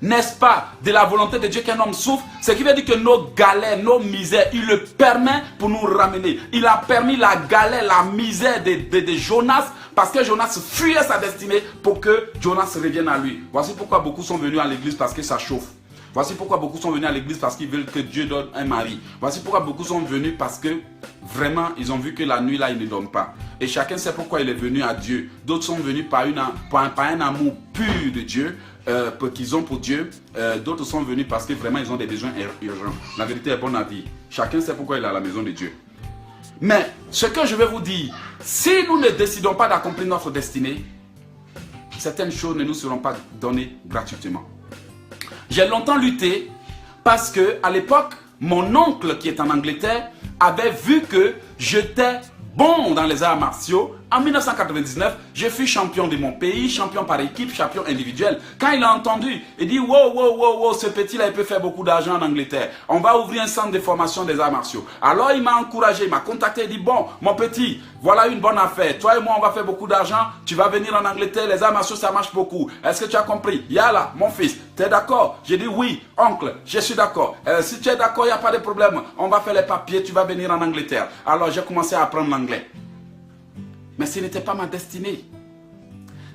N'est-ce pas de la volonté de Dieu qu'un homme souffre? Ce qui veut dire que nos galères, nos misères, il le permet pour nous ramener. Il a permis la galère, la misère de Jonas, parce que Jonas fuyait sa destinée pour que Jonas revienne à lui. Voici pourquoi beaucoup sont venus à l'église, parce que ça chauffe. Voici pourquoi beaucoup sont venus à l'église, parce qu'ils veulent que Dieu donne un mari. Voici pourquoi beaucoup sont venus, parce que vraiment, ils ont vu que la nuit là, ils ne dorment pas. Et chacun sait pourquoi il est venu à Dieu. D'autres sont venus par un amour pur de Dieu, qu'ils ont pour Dieu. D'autres sont venus parce que vraiment, ils ont des besoins urgents. La vérité est bonne à dire. Chacun sait pourquoi il est à la maison de Dieu. Mais ce que je vais vous dire, si nous ne décidons pas d'accomplir notre destinée, certaines choses ne nous seront pas données gratuitement. J'ai longtemps lutté parce que à l'époque, mon oncle qui est en Angleterre avait vu que j'étais bon dans les arts martiaux. En 1999, je fus champion de mon pays, champion par équipe, champion individuel. Quand il a entendu, il dit wow, ce petit-là, il peut faire beaucoup d'argent en Angleterre. On va ouvrir un centre de formation des arts martiaux. Alors il m'a encouragé, il m'a contacté, il dit bon, mon petit, voilà une bonne affaire. Toi et moi, on va faire beaucoup d'argent. Tu vas venir en Angleterre, les arts martiaux, ça marche beaucoup. Est-ce que tu as compris? Yala, mon fils, tu es d'accord? J'ai dit oui, oncle, je suis d'accord. Si tu es d'accord, il n'y a pas de problème. On va faire les papiers, tu vas venir en Angleterre. Alors j'ai commencé à apprendre l'anglais. Mais ce n'était pas ma destinée.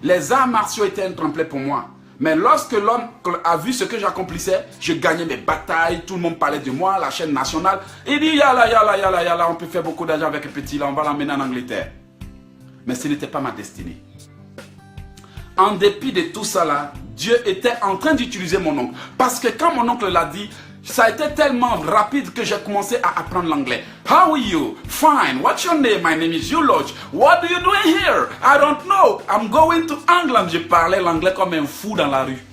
Les arts martiaux étaient un tremplin pour moi. Mais lorsque l'homme a vu ce que j'accomplissais, je gagnais mes batailles, tout le monde parlait de moi, la chaîne nationale. Il dit, yalla, on peut faire beaucoup d'argent avec un petit là, on va l'emmener en Angleterre. Mais ce n'était pas ma destinée. En dépit de tout ça là, Dieu était en train d'utiliser mon oncle. Parce que quand mon oncle l'a dit, Ça a été tellement rapide que j'ai commencé à apprendre l'anglais. How are you? Fine. What's your name? My name is Yuloch. What are you doing here? I don't know. I'm going to England. Je parlais l'anglais comme un fou dans la rue.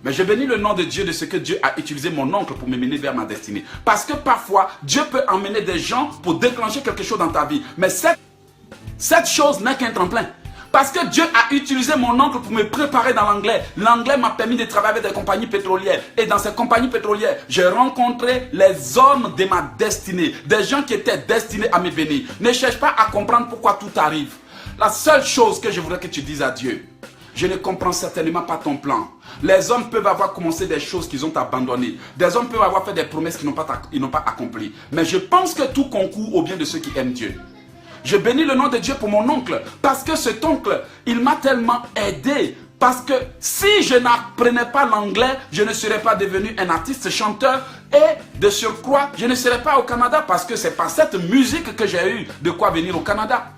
Mais je bénis le nom de Dieu de ce que Dieu a utilisé mon oncle pour me mener vers ma destinée. Parce que parfois, Dieu peut emmener des gens pour déclencher quelque chose dans ta vie. Mais cette chose n'est qu'un tremplin. Parce que Dieu a utilisé mon oncle pour me préparer dans l'anglais. L'anglais m'a permis de travailler avec des compagnies pétrolières. Et dans ces compagnies pétrolières, j'ai rencontré les hommes de ma destinée. Des gens qui étaient destinés à me bénir. Ne cherche pas à comprendre pourquoi tout arrive. La seule chose que je voudrais que tu dises à Dieu, je ne comprends certainement pas ton plan. Les hommes peuvent avoir commencé des choses qu'ils ont abandonnées. Des hommes peuvent avoir fait des promesses qu'ils n'ont pas accomplies. Mais je pense que tout concourt au bien de ceux qui aiment Dieu. Je bénis le nom de Dieu pour mon oncle. Parce que cet oncle, il m'a tellement aidé. Parce que si je n'apprenais pas l'anglais, je ne serais pas devenu un artiste chanteur. Et de surcroît, je ne serais pas au Canada. Parce que c'est par cette musique que j'ai eu de quoi venir au Canada.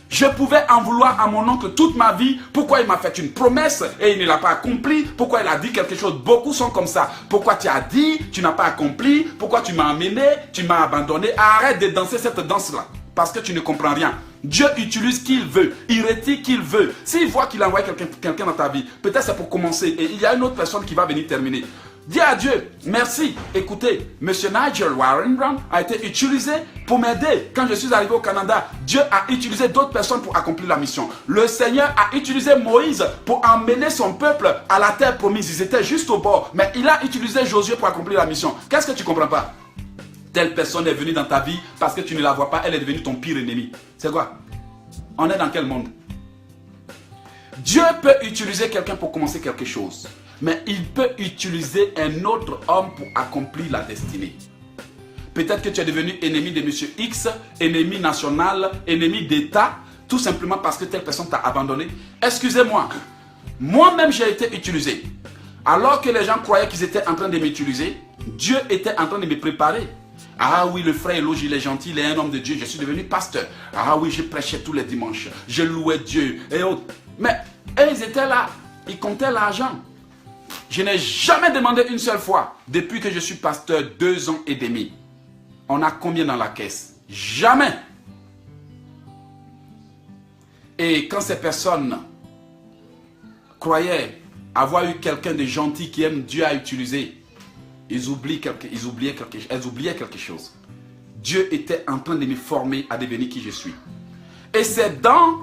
Je pouvais en vouloir à mon oncle toute ma vie. Pourquoi il m'a fait une promesse et il ne l'a pas accompli? Pourquoi il a dit quelque chose? Beaucoup sont comme ça. Pourquoi tu as dit, tu n'as pas accompli? Pourquoi tu m'as amené, tu m'as abandonné? Arrête de danser cette danse-là. Parce que tu ne comprends rien. Dieu utilise qui il veut. Il retire qui il veut. S'il voit qu'il a envoyé quelqu'un dans ta vie, peut-être c'est pour commencer. Et il y a une autre personne qui va venir terminer. Dis à Dieu, merci. Écoutez, M. Nigel Warren Brown a été utilisé pour m'aider. Quand je suis arrivé au Canada, Dieu a utilisé d'autres personnes pour accomplir la mission. Le Seigneur a utilisé Moïse pour emmener son peuple à la terre promise. Ils étaient juste au bord. Mais il a utilisé Josué pour accomplir la mission. Qu'est-ce que tu ne comprends pas? Telle personne est venue dans ta vie parce que tu ne la vois pas. Elle est devenue ton pire ennemi. C'est quoi? On est dans quel monde? Dieu peut utiliser quelqu'un pour commencer quelque chose. Mais il peut utiliser un autre homme pour accomplir la destinée. Peut-être que tu es devenu ennemi de M. X, ennemi national, ennemi d'État, tout simplement parce que telle personne t'a abandonné. Excusez-moi, moi-même j'ai été utilisé. Alors que les gens croyaient qu'ils étaient en train de m'utiliser, Dieu était en train de me préparer. Ah oui, le frère Eloge, il est gentil, il est un homme de Dieu, je suis devenu pasteur. Ah oui, je prêchais tous les dimanches, je louais Dieu et autres. Mais eux, ils étaient là, ils comptaient l'argent. Je n'ai jamais demandé une seule fois, depuis que je suis pasteur 2 ans et demi. On a combien dans la caisse? Jamais. Et quand ces personnes croyaient avoir eu quelqu'un de gentil qui aime Dieu à utiliser, elles oubliaient quelque chose. Dieu était en train de me former à devenir qui je suis. Et c'est dans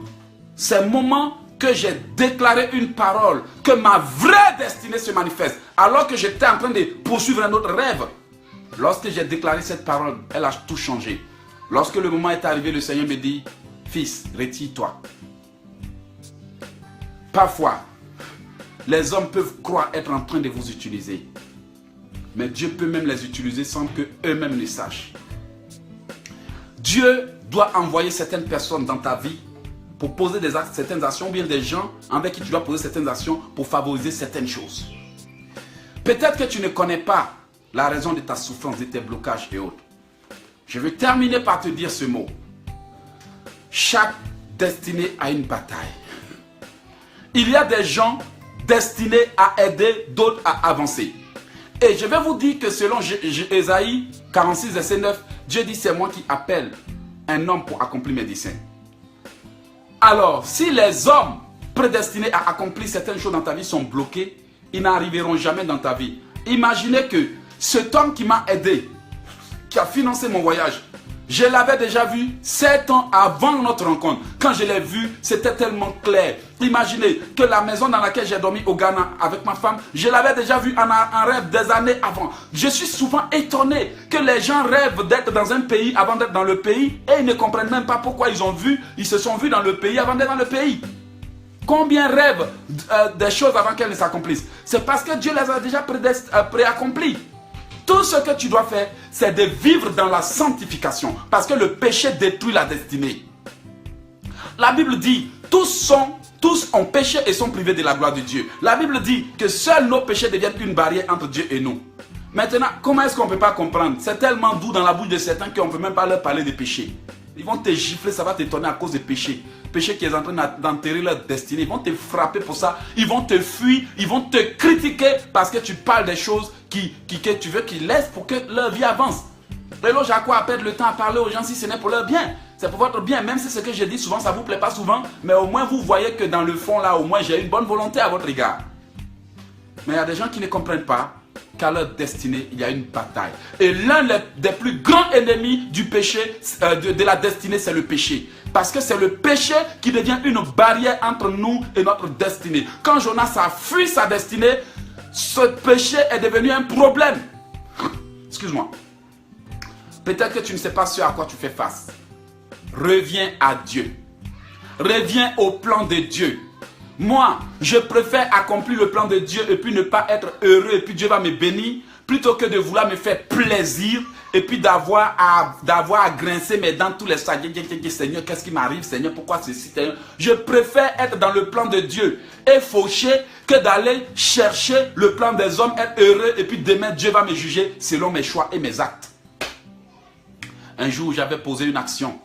ces moments que j'ai déclaré une parole, que ma vraie destinée se manifeste, alors que j'étais en train de poursuivre un autre rêve. Lorsque j'ai déclaré cette parole, elle a tout changé. Lorsque le moment est arrivé, le Seigneur me dit, fils, retire-toi. Parfois, les hommes peuvent croire être en train de vous utiliser. Mais Dieu peut même les utiliser sans qu'eux-mêmes ne sachent. Dieu doit envoyer certaines personnes dans ta vie pour poser certaines actions, ou bien des gens avec qui tu dois poser certaines actions pour favoriser certaines choses. Peut-être que tu ne connais pas la raison de ta souffrance, de tes blocages et autres. Je vais terminer par te dire ce mot. Chaque destinée a une bataille. Il y a des gens destinés à aider d'autres à avancer. Et je vais vous dire que selon Ésaïe 46, verset 9, Dieu dit c'est moi qui appelle un homme pour accomplir mes desseins. Alors, si les hommes prédestinés à accomplir certaines choses dans ta vie sont bloqués, ils n'arriveront jamais dans ta vie. Imaginez que cet homme qui m'a aidé, qui a financé mon voyage, je l'avais déjà vu 7 ans avant notre rencontre. Quand je l'ai vu, c'était tellement clair. Imaginez que la maison dans laquelle j'ai dormi au Ghana avec ma femme, je l'avais déjà vu en rêve des années avant. Je suis souvent étonné que les gens rêvent d'être dans un pays avant d'être dans le pays et ils ne comprennent même pas pourquoi ils se sont vus dans le pays avant d'être dans le pays. Combien rêvent des choses avant qu'elles ne s'accomplissent? C'est parce que Dieu les a déjà préaccomplies. Tout ce que tu dois faire, c'est de vivre dans la sanctification. Parce que le péché détruit la destinée. La Bible dit, tous ont péché et sont privés de la gloire de Dieu. La Bible dit que seuls nos péchés deviennent une barrière entre Dieu et nous. Maintenant, comment est-ce qu'on ne peut pas comprendre? C'est tellement doux dans la bouche de certains qu'on ne peut même pas leur parler de péché. Ils vont te gifler, ça va t'étonner à cause du péché. Péché qui est en train d'enterrer leur destinée. Ils vont te frapper pour ça. Ils vont te fuir. Ils vont te critiquer parce que tu parles des choses que tu veux qu'ils laissent pour que leur vie avance. L'éloge à quoi à perdre le temps à parler aux gens si ce n'est pour leur bien? C'est pour votre bien. Même si ce que je dis souvent, ça ne vous plaît pas souvent. Mais au moins, vous voyez que dans le fond, là, au moins, j'ai une bonne volonté à votre égard. Mais il y a des gens qui ne comprennent pas qu'à leur destinée, il y a une bataille. Et l'un des plus grands ennemis du péché, de la destinée, c'est le péché. Parce que c'est le péché qui devient une barrière entre nous et notre destinée. Quand Jonas a fui sa destinée, ce péché est devenu un problème. Excuse-moi. Peut-être que tu ne sais pas ce à quoi tu fais face. Reviens à Dieu. Reviens au plan de Dieu. Moi, je préfère accomplir le plan de Dieu et puis ne pas être heureux et puis Dieu va me bénir plutôt que de vouloir me faire plaisir et puis d'avoir à grincer mes dents tous les soirs. Seigneur, qu'est-ce qui m'arrive? Seigneur, pourquoi ceci? Je préfère être dans le plan de Dieu et faucher que d'aller chercher le plan des hommes, être heureux et puis demain Dieu va me juger selon mes choix et mes actes. Un jour, j'avais posé une action.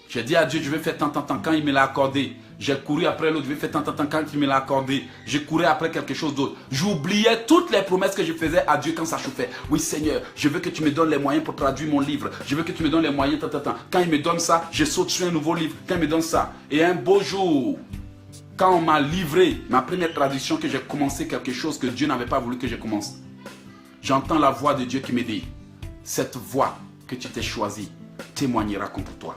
J'ai dit à Dieu, je vais faire tant. Quand il me l'a accordé, j'ai couru après l'autre, je vais faire tant. Quand il me l'a accordé, j'ai couru après quelque chose d'autre. J'oubliais toutes les promesses que je faisais à Dieu quand ça chauffait. Oui Seigneur, je veux que tu me donnes les moyens pour traduire mon livre. Je veux que tu me donnes les moyens, tant. Quand il me donne ça, je saute sur un nouveau livre. Quand il me donne ça. Et un beau jour, quand on m'a livré ma première traduction, que j'ai commencé quelque chose que Dieu n'avait pas voulu que je commence. J'entends la voix de Dieu qui me dit, cette voix que tu t'es choisie témoignera contre toi.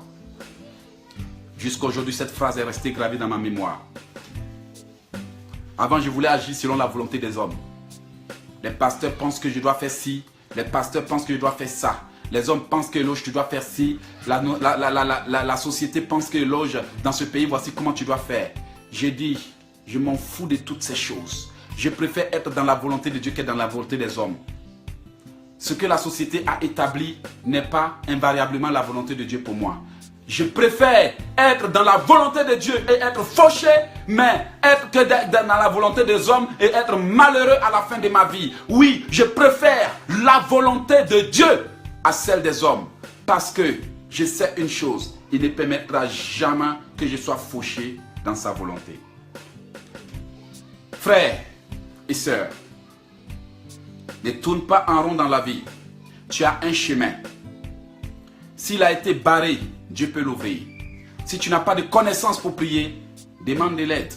Jusqu'à aujourd'hui, cette phrase est restée gravée dans ma mémoire. Avant, je voulais agir selon la volonté des hommes. Les pasteurs pensent que je dois faire ci. Les pasteurs pensent que je dois faire ça. Les hommes pensent que Eloge, tu dois faire ci. La société pense que Eloge, dans ce pays, voici comment tu dois faire. J'ai dit, je m'en fous de toutes ces choses. Je préfère être dans la volonté de Dieu que dans la volonté des hommes. Ce que la société a établi n'est pas invariablement la volonté de Dieu pour moi. Je préfère être dans la volonté de Dieu et être fauché, mais être que dans la volonté des hommes et être malheureux à la fin de ma vie. Oui, je préfère la volonté de Dieu à celle des hommes. Parce que je sais une chose, il ne permettra jamais que je sois fauché dans sa volonté. Frères et sœurs, ne tourne pas en rond dans la vie. Tu as un chemin. S'il a été barré, Dieu peut l'ouvrir. Si tu n'as pas de connaissances pour prier, demande de l'aide.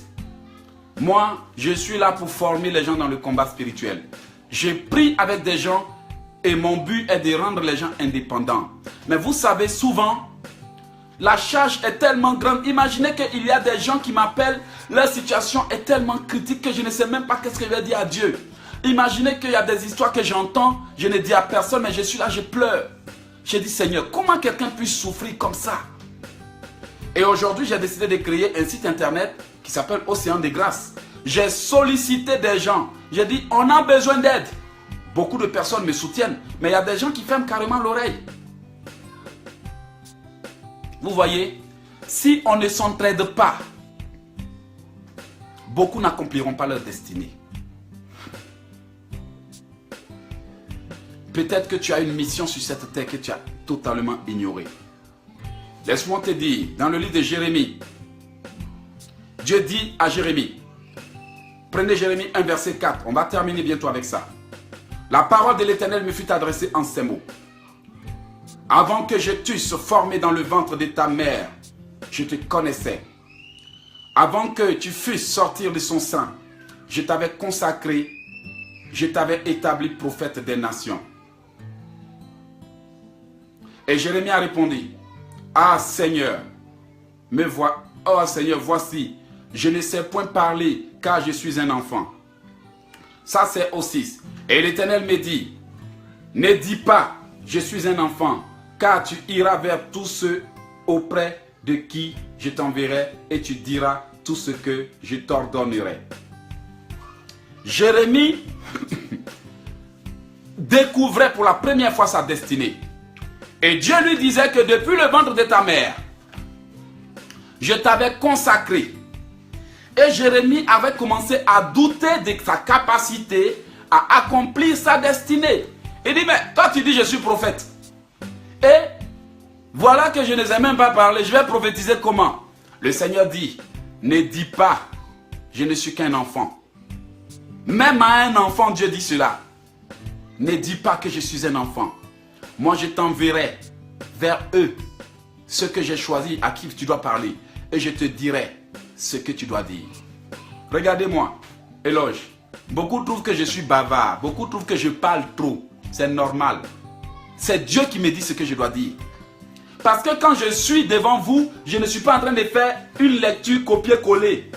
Moi, je suis là pour former les gens dans le combat spirituel. Je prie avec des gens et mon but est de rendre les gens indépendants. Mais vous savez, souvent, la charge est tellement grande. Imaginez qu'il y a des gens qui m'appellent, leur situation est tellement critique que je ne sais même pas qu'est-ce que je vais dire à Dieu. Imaginez qu'il y a des histoires que j'entends, je ne dis à personne, mais je suis là, je pleure. J'ai dit, Seigneur, comment quelqu'un puisse souffrir comme ça? Et aujourd'hui, j'ai décidé de créer un site internet qui s'appelle Océan de Grâce. J'ai sollicité des gens. J'ai dit, on a besoin d'aide. Beaucoup de personnes me soutiennent, mais il y a des gens qui ferment carrément l'oreille. Vous voyez, si on ne s'entraide pas, beaucoup n'accompliront pas leur destinée. Peut-être que tu as une mission sur cette terre que tu as totalement ignorée. Laisse-moi te dire, dans le livre de Jérémie, Dieu dit à Jérémie, prenez Jérémie 1 verset 4, on va terminer bientôt avec ça. La parole de l'Éternel me fut adressée en ces mots. Avant que je t'eusse formé dans le ventre de ta mère, je te connaissais. Avant que tu fusses sortir de son sein, je t'avais consacré, je t'avais établi prophète des nations. Et Jérémie a répondu, ah Seigneur, oh Seigneur, voici, je ne sais point parler car je suis un enfant. Ça c'est au 6. Et l'Éternel me dit, ne dis pas, je suis un enfant, car tu iras vers tous ceux auprès de qui je t'enverrai et tu diras tout ce que je t'ordonnerai. Jérémie découvrait pour la première fois sa destinée. Et Dieu lui disait que depuis le ventre de ta mère, je t'avais consacré. Et Jérémie avait commencé à douter de sa capacité à accomplir sa destinée. Il dit, mais toi tu dis je suis prophète. Et Voilà que je ne sais même pas parler. Je vais prophétiser comment? Le Seigneur dit, ne dis pas, je ne suis qu'un enfant. Même à un enfant, Dieu dit cela. Ne dis pas que je suis un enfant. Moi, je t'enverrai vers eux, ceux que j'ai choisis, à qui tu dois parler. Et je te dirai ce que tu dois dire. Regardez-moi, éloge. Beaucoup trouvent que je suis bavard. Beaucoup trouvent que je parle trop. C'est normal. C'est Dieu qui me dit ce que je dois dire. Parce que quand je suis devant vous, je ne suis pas en train de faire une lecture copier-coller.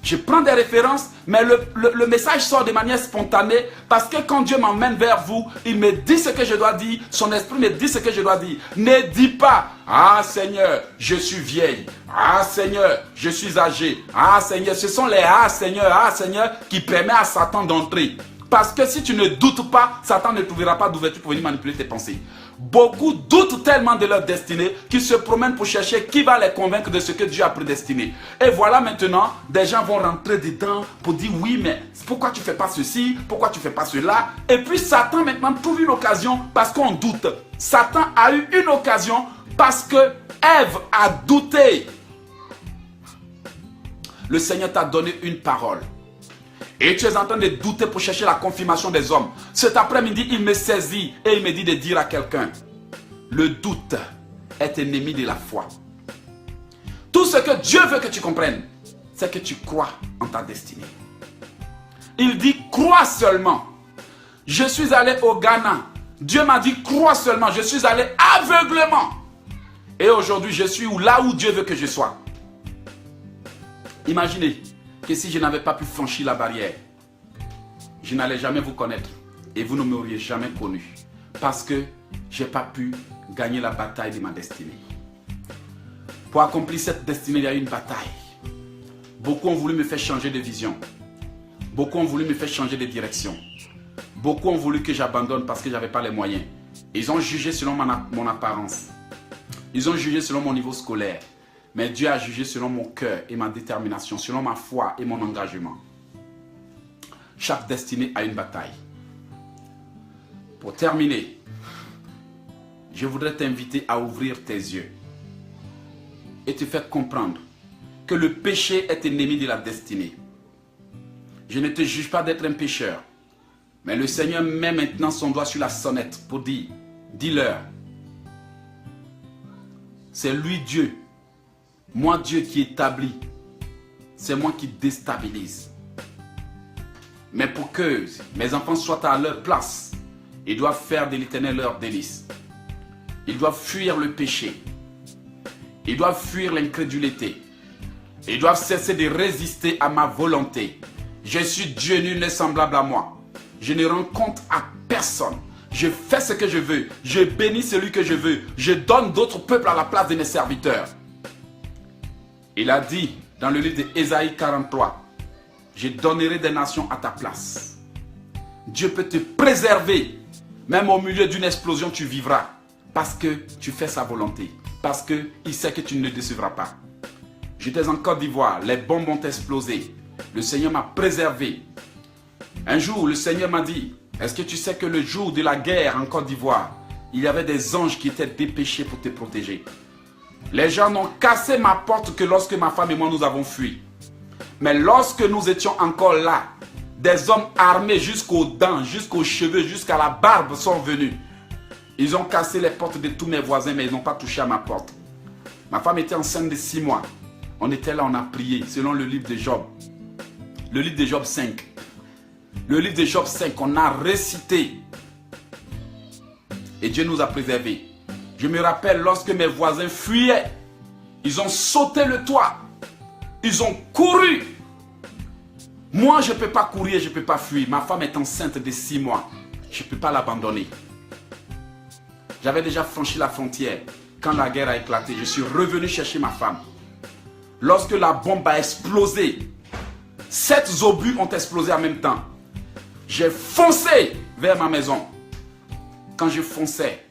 Je prends des références, mais le message sort de manière spontanée parce que quand Dieu m'emmène vers vous, il me dit ce que je dois dire, son esprit me dit ce que je dois dire. Ne dis pas, ah Seigneur, je suis vieille, ah Seigneur, je suis âgé, ah Seigneur, ce sont les ah Seigneur qui permettent à Satan d'entrer. Parce que si tu ne doutes pas, Satan ne trouvera pas d'ouverture pour venir manipuler tes pensées. Beaucoup doutent tellement de leur destinée qu'ils se promènent pour chercher qui va les convaincre de ce que Dieu a prédestiné. Et voilà maintenant, des gens vont rentrer dedans pour dire oui, mais pourquoi tu ne fais pas ceci, pourquoi tu ne fais pas cela. Et puis Satan maintenant trouve une occasion parce qu'on doute. Satan a eu une occasion parce que Ève a douté. Le Seigneur t'a donné une parole. Et tu es en train de douter pour chercher la confirmation des hommes. Cet après-midi, il me saisit et il me dit de dire à quelqu'un, le doute est ennemi de la foi. Tout ce que Dieu veut que tu comprennes, c'est que tu crois en ta destinée. Il dit, crois seulement. Je suis allé au Ghana. Dieu m'a dit, crois seulement. Je suis allé aveuglément. Et aujourd'hui, je suis là où Dieu veut que je sois. Imaginez que si je n'avais pas pu franchir la barrière, je n'allais jamais vous connaître et vous ne m'auriez jamais connu parce que je n'ai pas pu gagner la bataille de ma destinée. Pour accomplir cette destinée, il y a eu une bataille. Beaucoup ont voulu me faire changer de vision. Beaucoup ont voulu me faire changer de direction. Beaucoup ont voulu que j'abandonne parce que je n'avais pas les moyens. Ils ont jugé selon mon apparence. Ils ont jugé selon mon niveau scolaire. Mais Dieu a jugé selon mon cœur et ma détermination, selon ma foi et mon engagement. Chaque destinée a une bataille. Pour terminer, je voudrais t'inviter à ouvrir tes yeux et te faire comprendre que le péché est ennemi de la destinée. Je ne te juge pas d'être un pécheur, mais le Seigneur met maintenant son doigt sur la sonnette pour dire, dis-leur, c'est lui Dieu. Moi, Dieu qui établit, c'est moi qui déstabilise. Mais pour que mes enfants soient à leur place, ils doivent faire de l'Éternel leur délice. Ils doivent fuir le péché. Ils doivent fuir l'incrédulité. Ils doivent cesser de résister à ma volonté. Je suis Dieu, nul n'est semblable à moi. Je ne rends compte à personne. Je fais ce que je veux. Je bénis celui que je veux. Je donne d'autres peuples à la place de mes serviteurs. Il a dit dans le livre d'Ésaïe 43, je donnerai des nations à ta place. Dieu peut te préserver. Même au milieu d'une explosion, tu vivras. Parce que tu fais sa volonté. Parce qu'il sait que tu ne le décevras pas. J'étais en Côte d'Ivoire. Les bombes ont explosé. Le Seigneur m'a préservé. Un jour, le Seigneur m'a dit, est-ce que tu sais que le jour de la guerre en Côte d'Ivoire, il y avait des anges qui étaient dépêchés pour te protéger. Les gens n'ont cassé ma porte que lorsque ma femme et moi nous avons fui. Mais lorsque nous étions encore là, des hommes armés jusqu'aux dents, jusqu'aux cheveux, jusqu'à la barbe sont venus. Ils ont cassé les portes de tous mes voisins, mais ils n'ont pas touché à ma porte. Ma femme était enceinte de 6 mois. On était là, on a prié, selon le livre de Job. Le livre de Job 5. Le livre de Job 5, on a récité. Et Dieu nous a préservés. Je me rappelle lorsque mes voisins fuyaient, ils ont sauté le toit. Ils ont couru. Moi, je ne peux pas courir, je ne peux pas fuir. Ma femme est enceinte de 6 mois. Je ne peux pas l'abandonner. J'avais déjà franchi la frontière. Quand la guerre a éclaté, je suis revenu chercher ma femme. Lorsque la bombe a explosé, 7 obus ont explosé en même temps. J'ai foncé vers ma maison. Quand je fonçais,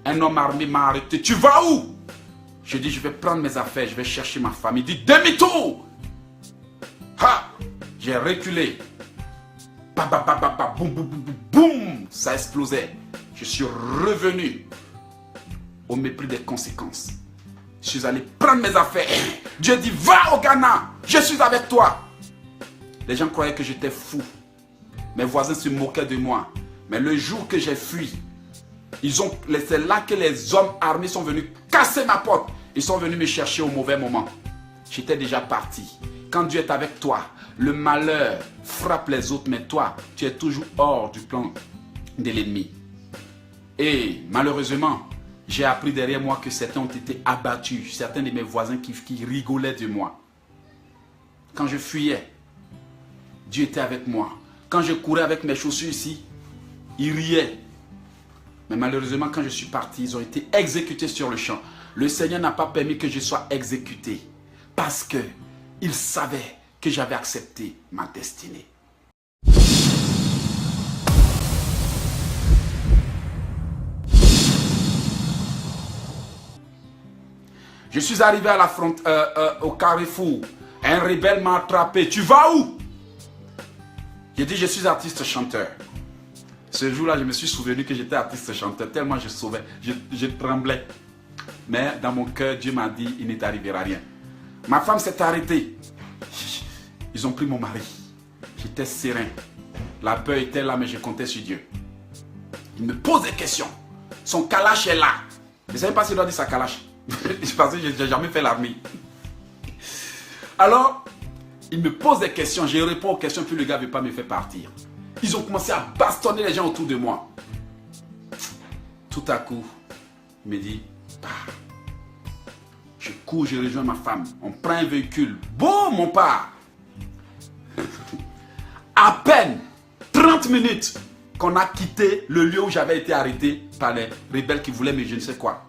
un homme armé m'a arrêté. Tu vas où? Je dis, je vais prendre mes affaires, je vais chercher ma femme. Il dit, demi-tour. Ha! J'ai reculé. Ba, ba, ba, ba, ba, boum, boum, boum, boum. Ça explosait. Je suis revenu au mépris des conséquences. Je suis allé prendre mes affaires. Dieu dit, va au Ghana, je suis avec toi. Les gens croyaient que j'étais fou. Mes voisins se moquaient de moi. Mais le jour que j'ai fui, c'est là que les hommes armés sont venus casser ma porte. Ils sont venus me chercher au mauvais moment. J'étais déjà parti. Quand Dieu est avec toi, le malheur frappe les autres, mais toi, tu es toujours hors du plan de l'ennemi. Et malheureusement, j'ai appris derrière moi que certains ont été abattus. Certains de mes voisins qui rigolaient de moi. Quand je fuyais, Dieu était avec moi. Quand je courais avec mes chaussures ici, ils riaient. Mais malheureusement, quand je suis parti, ils ont été exécutés sur le champ. Le Seigneur n'a pas permis que je sois exécuté parce qu'il savait que j'avais accepté ma destinée. Je suis arrivé à au carrefour. Un rebelle m'a attrapé. Tu vas où? J'ai dit, je suis artiste chanteur. Ce jour-là, je me suis souvenu que j'étais artiste chanteur. Tellement je sauvais, je tremblais. Mais dans mon cœur, Dieu m'a dit, il ne t'arrivera rien. Ma femme s'est arrêtée. Ils ont pris mon mari. J'étais serein. La peur était là, mais je comptais sur Dieu. Il me pose des questions. Son kalash est là. Je ne savais pas s'il doit dire sa kalash. Parce que je n'ai jamais fait l'armée. Alors, il me pose des questions. Je réponds aux questions, puis le gars ne veut pas me faire partir. Ils ont commencé à bastonner les gens autour de moi. Tout à coup, il me dit, pars. Je cours, je rejoins ma femme. On prend un véhicule. Boum, on part. À peine 30 minutes qu'on a quitté le lieu où j'avais été arrêté par les rebelles qui voulaient me je ne sais quoi.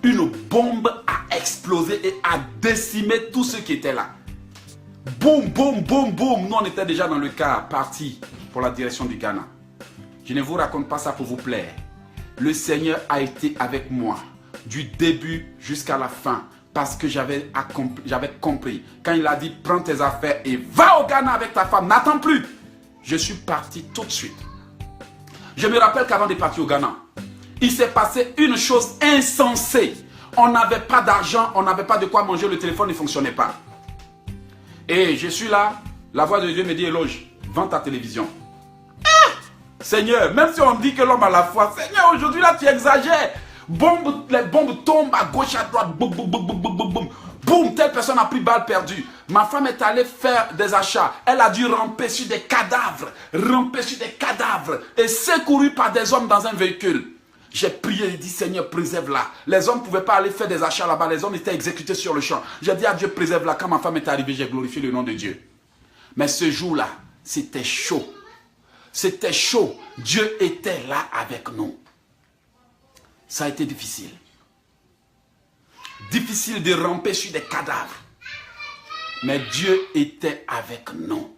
Une bombe a explosé et a décimé tous ceux qui étaient là. Boum, boum, boum, boum. Nous, on était déjà dans le car, parti pour la direction du Ghana. Je ne vous raconte pas ça pour vous plaire. Le Seigneur a été avec moi du début jusqu'à la fin parce que j'avais compris. Quand il a dit, prends tes affaires et va au Ghana avec ta femme, n'attends plus. Je suis parti tout de suite. Je me rappelle qu'avant de partir au Ghana, il s'est passé une chose insensée. On n'avait pas d'argent, on n'avait pas de quoi manger, le téléphone ne fonctionnait pas. Et je suis là, la voix de Dieu me dit, Éloge, vends ta télévision. Ah! Seigneur, même si on dit que l'homme a la foi, Seigneur, aujourd'hui là tu exagères. Les bombes tombent à gauche, à droite, boum, boum, boum, boum, boum, boum. Boum, telle personne a pris balle perdue. Ma femme est allée faire des achats. Elle a dû ramper sur des cadavres, et secourue par des hommes dans un véhicule. J'ai prié et dit, Seigneur, préserve-la. Les hommes ne pouvaient pas aller faire des achats là-bas. Les hommes étaient exécutés sur le champ. J'ai dit à Dieu, préserve-la. Quand ma femme est arrivée, j'ai glorifié le nom de Dieu. Mais ce jour-là, c'était chaud. C'était chaud. Dieu était là avec nous. Ça a été difficile. Difficile de ramper sur des cadavres. Mais Dieu était avec nous.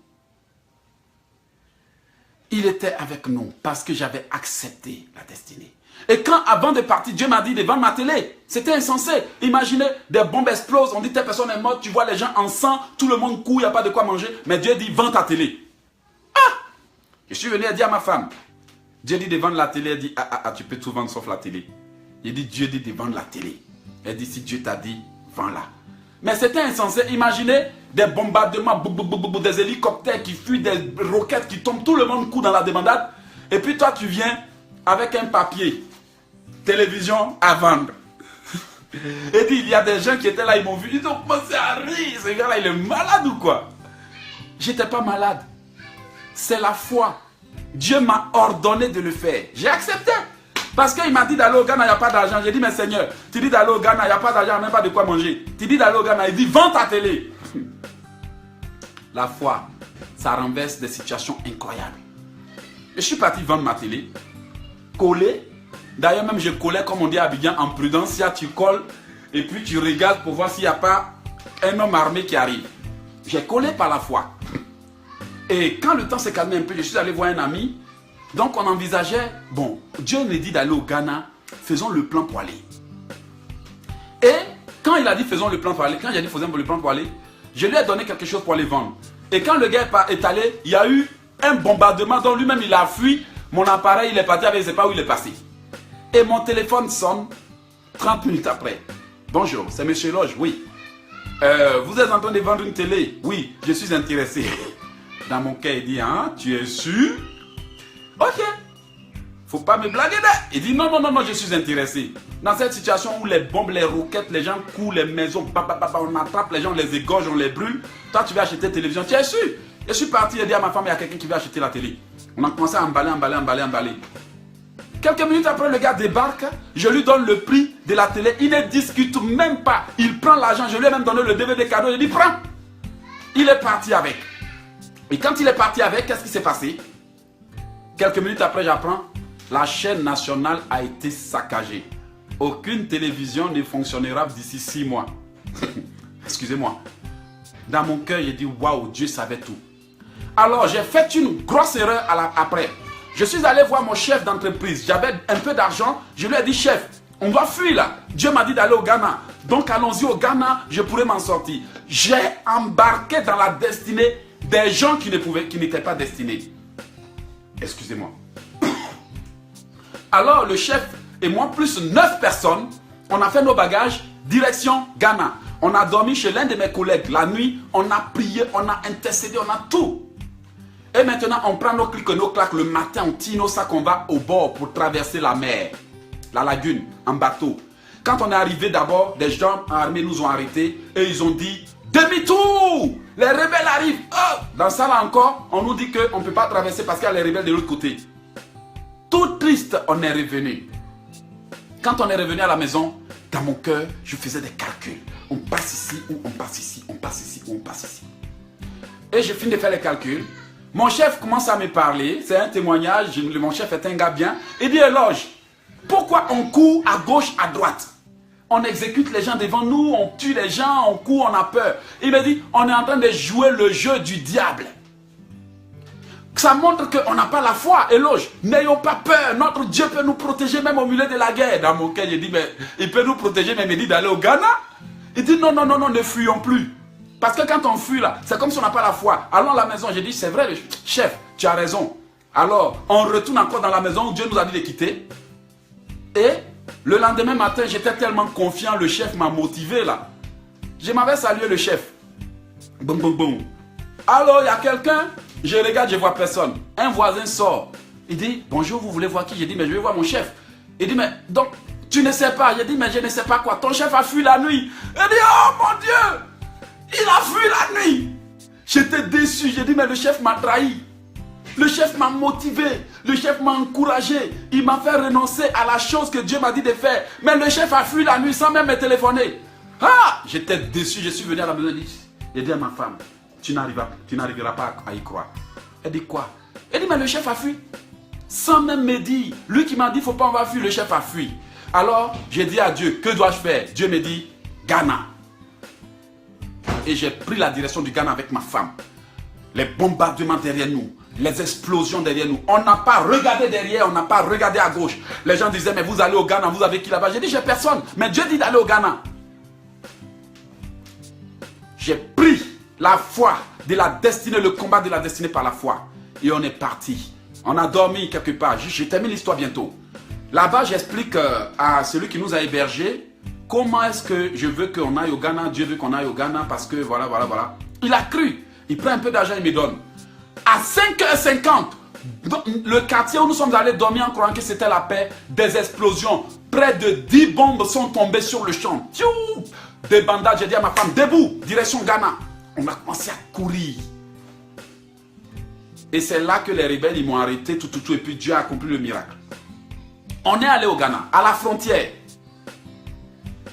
Il était avec nous parce que j'avais accepté la destinée. Et quand, avant de partir, Dieu m'a dit de vendre ma télé. C'était insensé. Imaginez, des bombes explosent, on dit telle personne est morte, tu vois les gens en sang, tout le monde court, il n'y a pas de quoi manger. Mais Dieu dit, vends ta télé. Ah! Je suis venu et dire à ma femme, Dieu dit de vendre la télé, elle dit, tu peux tout vendre sauf la télé. Il dit, Dieu dit de vendre la télé. Elle dit, si Dieu t'a dit, vends-la. Mais c'était insensé. Imaginez des bombardements, des hélicoptères qui fuient, des roquettes qui tombent, tout le monde court dans la débandade. Et puis toi, tu viens avec un papier, télévision à vendre. Et dit, il y a des gens qui étaient là, ils m'ont vu, ils ont commencé à rire. Ce gars-là, il est malade ou quoi? J'étais pas malade. C'est la foi. Dieu m'a ordonné de le faire. J'ai accepté. Parce qu'il m'a dit d'aller au Ghana, il n'y a pas d'argent. J'ai dit, mais Seigneur, tu dis d'aller au Ghana, il n'y a pas d'argent, même pas de quoi manger. Tu dis d'aller au Ghana, il dit, vends ta télé. La foi, ça renverse des situations incroyables. Je suis parti vendre ma télé, coller. D'ailleurs, même je collais, comme on dit à Abidjan, en prudence. Si tu colles, et puis tu regardes pour voir s'il n'y a pas un homme armé qui arrive. J'ai collé par la foi. Et quand le temps s'est calmé un peu, je suis allé voir un ami. Donc on envisageait, bon, Dieu nous dit d'aller au Ghana, faisons le plan pour aller. Et quand il a dit faisons le plan pour aller, quand j'ai dit faisons le plan pour aller, je lui ai donné quelque chose pour aller vendre. Et quand le gars est allé, il y a eu un bombardement dont lui-même il a fui. Mon appareil il est parti avec, je ne sais pas où il est passé. Et mon téléphone sonne, 30 minutes après. Bonjour, c'est Monsieur Loge, oui. Vous êtes en train de vendre une télé? Oui, je suis intéressé. Dans mon cas, il dit, hein, tu es sûr? Ok. Faut pas me blaguer là. Il dit, non, non, non, non, je suis intéressé. Dans cette situation où les bombes, les roquettes, les gens courent, les maisons, on attrape les gens, on les égorge, on les brûle. Toi, tu vas acheter la télévision. Tu es sûr? Je suis parti et dit à ma femme, il y a quelqu'un qui veut acheter la télé. On a commencé à emballer. Quelques minutes après, le gars débarque. Je lui donne le prix de la télé. Il ne discute même pas. Il prend l'argent. Je lui ai même donné le DVD cadeau. Je lui ai dit, prends. Il est parti avec. Et quand il est parti avec, qu'est-ce qui s'est passé? Quelques minutes après, j'apprends, la chaîne nationale a été saccagée. Aucune télévision ne fonctionnera d'ici 6 mois. Excusez-moi. Dans mon cœur, j'ai dit, waouh, Dieu savait tout. Alors, j'ai fait une grosse erreur après. Je suis allé voir mon chef d'entreprise. J'avais un peu d'argent. Je lui ai dit, chef, on doit fuir là. Dieu m'a dit d'aller au Ghana. Donc, allons-y au Ghana, je pourrais m'en sortir. J'ai embarqué dans la destinée des gens qui n'étaient pas destinés. Excusez-moi. Alors, le chef et moi, plus 9 personnes, on a fait nos bagages, direction Ghana. On a dormi chez l'un de mes collègues la nuit, on a prié, on a intercédé, on a tout. Et maintenant, on prend nos clics et nos claques. Le matin, on tire nos sacs, on va au bord pour traverser la mer, la lagune, en bateau. Quand on est arrivé d'abord, des gens armés nous ont arrêtés et ils ont dit demi-tour! Les rebelles arrivent! Oh! Dans ça là encore, on nous dit qu'on ne peut pas traverser parce qu'il y a les rebelles de l'autre côté. Tout triste, on est revenu. Quand on est revenu à la maison, dans mon cœur, je faisais des calculs. On passe ici, ou on passe ici, on passe ici, ou on passe ici. Et je finis de faire les calculs. Mon chef commence à me parler. C'est un témoignage. Mon chef est un gars bien. Il dit, Éloge, pourquoi on court à gauche, à droite? On exécute les gens devant nous, on tue les gens, on court, on a peur. Il me dit, on est en train de jouer le jeu du diable. Ça montre qu'on n'a pas la foi. Éloge, n'ayons pas peur. Notre Dieu peut nous protéger même au milieu de la guerre. Dans mon cœur, j'ai dit, mais il peut nous protéger, mais il me dit d'aller au Ghana. Il dit, non, non, non, non, ne fuyons plus. Parce que quand on fuit là, c'est comme si on n'a pas la foi. Allons à la maison, j'ai dit, c'est vrai, chef, tu as raison. Alors, on retourne encore dans la maison où Dieu nous a dit de quitter. Et le lendemain matin, j'étais tellement confiant, le chef m'a motivé là. Je m'avais salué le chef. Boum, boum, boum. Alors, il y a quelqu'un, je regarde, je ne vois personne. Un voisin sort. Il dit, bonjour, vous voulez voir qui? J'ai dit, mais je vais voir mon chef. Il dit, mais donc, tu ne sais pas. J'ai dit, mais je ne sais pas quoi. Ton chef a fui la nuit. Il dit, oh mon Dieu! Il a fui la nuit. J'étais déçu. J'ai dit, mais le chef m'a trahi. Le chef m'a motivé. Le chef m'a encouragé. Il m'a fait renoncer à la chose que Dieu m'a dit de faire. Mais le chef a fui la nuit sans même me téléphoner. Ah! J'étais déçu. Je suis venu à la maison. J'ai dit à ma femme, tu n'arriveras pas à y croire. Elle dit quoi? Elle dit, mais le chef a fui. Sans même me dire. Lui qui m'a dit, il ne faut pas on va fuir. Le chef a fui. Alors, j'ai dit à Dieu, que dois-je faire? Dieu me dit, Ghana. Et j'ai pris la direction du Ghana avec ma femme. Les bombardements derrière nous, les explosions derrière nous. On n'a pas regardé derrière, on n'a pas regardé à gauche. Les gens disaient, mais vous allez au Ghana, vous avez qui là-bas? J'ai dit, j'ai personne. Mais Dieu dit d'aller au Ghana. J'ai pris la foi de la destinée, le combat de la destinée par la foi. Et on est parti. On a dormi quelque part. Je termine l'histoire bientôt. Là-bas, j'explique à celui qui nous a hébergés comment est-ce que je veux qu'on aille au Ghana. Dieu veut qu'on aille au Ghana parce que voilà, voilà, voilà. Il a cru. Il prend un peu d'argent, il me donne. À 5h50, le quartier où nous sommes allés dormir en croyant que c'était la paix, des explosions. Près de 10 bombes sont tombées sur le champ. Des bandages, j'ai dit à ma femme, debout, direction Ghana. On a commencé à courir. Et c'est là que les rebelles, ils m'ont arrêté, tout, et puis Dieu a accompli le miracle. On est allé au Ghana, à la frontière.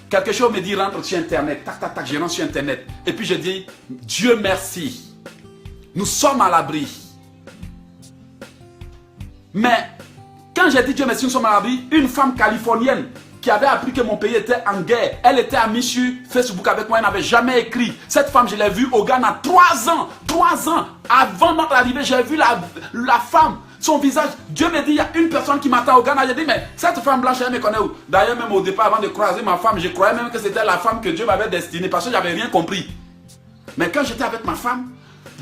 Quelque chose me dit, rentre sur Internet. Tac, tac, tac, je rentre sur Internet. Et puis je dis, Dieu merci. Nous sommes à l'abri. Mais, quand j'ai dit Dieu merci, nous sommes à l'abri, une femme californienne qui avait appris que mon pays était en guerre, elle était amie sur Facebook avec moi, elle n'avait jamais écrit. Cette femme, je l'ai vue au Ghana 3 ans. 3 ans. Avant notre arrivée, j'ai vu la femme. Son visage, Dieu me dit, il y a une personne qui m'attend au Ghana. J'ai dit, mais cette femme blanche, elle me connaît où? D'ailleurs, même au départ, avant de croiser ma femme, je croyais même que c'était la femme que Dieu m'avait destinée parce que je n'avais rien compris. Mais quand j'étais avec ma femme,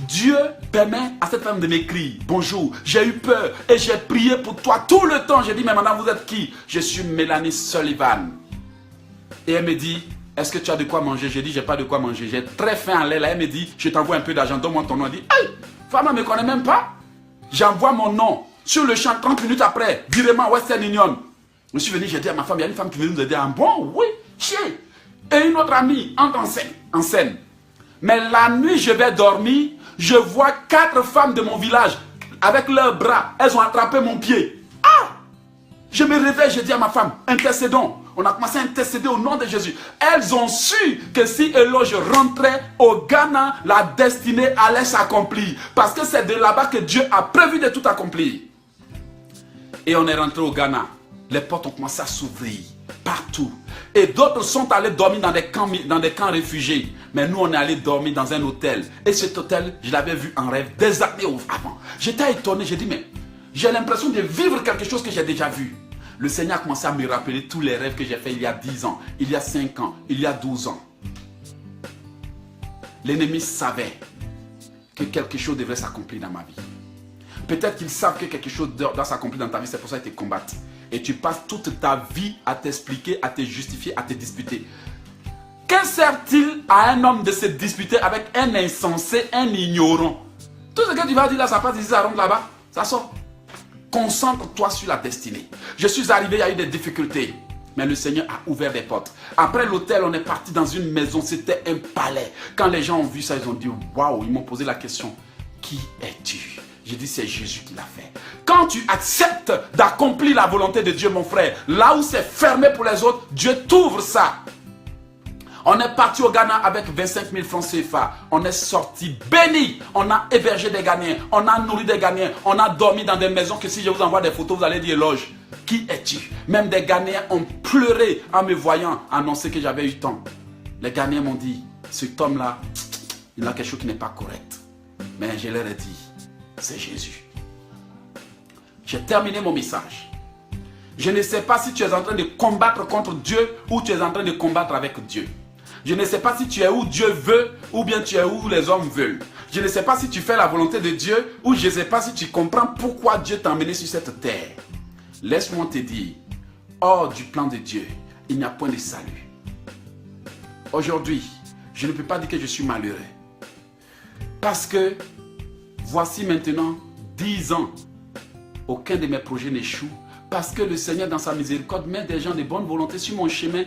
Dieu permet à cette femme de m'écrire, bonjour, j'ai eu peur et j'ai prié pour toi tout le temps. J'ai dit, mais maintenant vous êtes qui? Je suis Mélanie Sullivan. Et elle me dit, est-ce que tu as de quoi manger? J'ai dit, j'ai pas de quoi manger. J'ai très faim en l'air. Elle me dit, je t'envoie un peu d'argent, donne-moi ton nom. Elle dit, hey, femme, ne me connaît même pas. J'envoie mon nom. Sur le champ, 30 minutes après, virement Western Union. Je suis venu, j'ai dit à ma femme, il y a une femme qui veut nous aider. Ah bon, oui, chier. Et une autre amie entre en scène. Mais la nuit, je vais dormir. Je vois 4 femmes de mon village avec leurs bras. Elles ont attrapé mon pied. Ah! Je me réveille, je dis à ma femme, intercédons. On a commencé à intercéder au nom de Jésus. Elles ont su que si Eloge rentrait au Ghana, la destinée allait s'accomplir. Parce que c'est de là-bas que Dieu a prévu de tout accomplir. Et on est rentré au Ghana. Les portes ont commencé à s'ouvrir partout. Et d'autres sont allés dormir dans des camps réfugiés. Mais nous, on est allés dormir dans un hôtel. Et cet hôtel, je l'avais vu en rêve des années avant. J'étais étonné, j'ai dit, mais j'ai l'impression de vivre quelque chose que j'ai déjà vu. Le Seigneur a commencé à me rappeler tous les rêves que j'ai fait il y a 10 ans, il y a 5 ans, il y a 12 ans. L'ennemi savait que quelque chose devrait s'accomplir dans ma vie. Peut-être qu'ils savent que quelque chose doit s'accomplir dans ta vie, c'est pour ça qu'ils te combattent. Et tu passes toute ta vie à t'expliquer, à te justifier, à te disputer. Que sert-il à un homme de se disputer avec un insensé, un ignorant? Tout ce que tu vas dire là, ça passe ici, ça rentre là-bas, ça sort. Concentre-toi sur la destinée. Je suis arrivé, il y a eu des difficultés. Mais le Seigneur a ouvert des portes. Après l'hôtel, on est parti dans une maison. C'était un palais. Quand les gens ont vu ça, ils ont dit, waouh, ils m'ont posé la question, qui es-tu? J'ai dit, c'est Jésus qui l'a fait. Quand tu acceptes d'accomplir la volonté de Dieu, mon frère, là où c'est fermé pour les autres, Dieu t'ouvre ça. On est parti au Ghana avec 25 000 francs CFA. On est sorti béni. On a hébergé des Ghanéens. On a nourri des Ghanéens. On a dormi dans des maisons que si je vous envoie des photos, vous allez dire Eloge. Qui es-tu? Même des Ghanéens ont pleuré en me voyant annoncer que j'avais eu temps. Les Ghanéens m'ont dit, cet homme-là, il a quelque chose qui n'est pas correct. Mais je leur ai dit, c'est Jésus. J'ai terminé mon message. Je ne sais pas si tu es en train de combattre contre Dieu ou tu es en train de combattre avec Dieu. Je ne sais pas si tu es où Dieu veut ou bien tu es où les hommes veulent. Je ne sais pas si tu fais la volonté de Dieu ou je ne sais pas si tu comprends pourquoi Dieu t'a emmené sur cette terre. Laisse-moi te dire, hors du plan de Dieu, il n'y a point de salut. Aujourd'hui, je ne peux pas dire que je suis malheureux. Parce que voici maintenant 10 ans, aucun de mes projets n'échoue. Parce que le Seigneur, dans sa miséricorde, met des gens de bonne volonté sur mon chemin.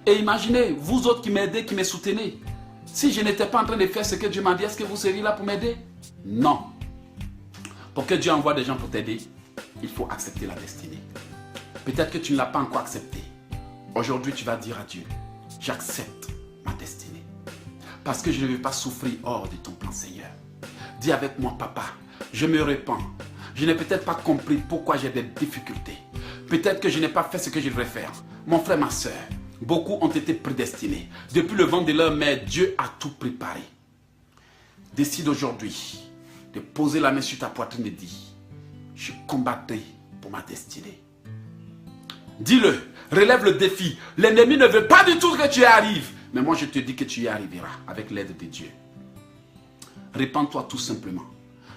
Et imaginez, vous autres qui m'aidez, qui me soutenez. Si je n'étais pas en train de faire ce que Dieu m'a dit, est-ce que vous seriez là pour m'aider? Non. Pour que Dieu envoie des gens pour t'aider, il faut accepter la destinée. Peut-être que tu ne l'as pas encore accepté. Aujourd'hui, tu vas dire à Dieu, j'accepte ma destinée. Parce que je ne veux pas souffrir hors de ton plan, Seigneur. Dis avec moi, papa, je me repens. Je n'ai peut-être pas compris pourquoi j'ai des difficultés. Peut-être que je n'ai pas fait ce que je devrais faire. Mon frère, ma soeur, beaucoup ont été prédestinés. Depuis le ventre de leur mère, Dieu a tout préparé. Décide aujourd'hui de poser la main sur ta poitrine et dis, je combattrai pour ma destinée. Dis-le, relève le défi. L'ennemi ne veut pas du tout que tu y arrives. Mais moi, je te dis que tu y arriveras avec l'aide de Dieu. Répands-toi tout simplement.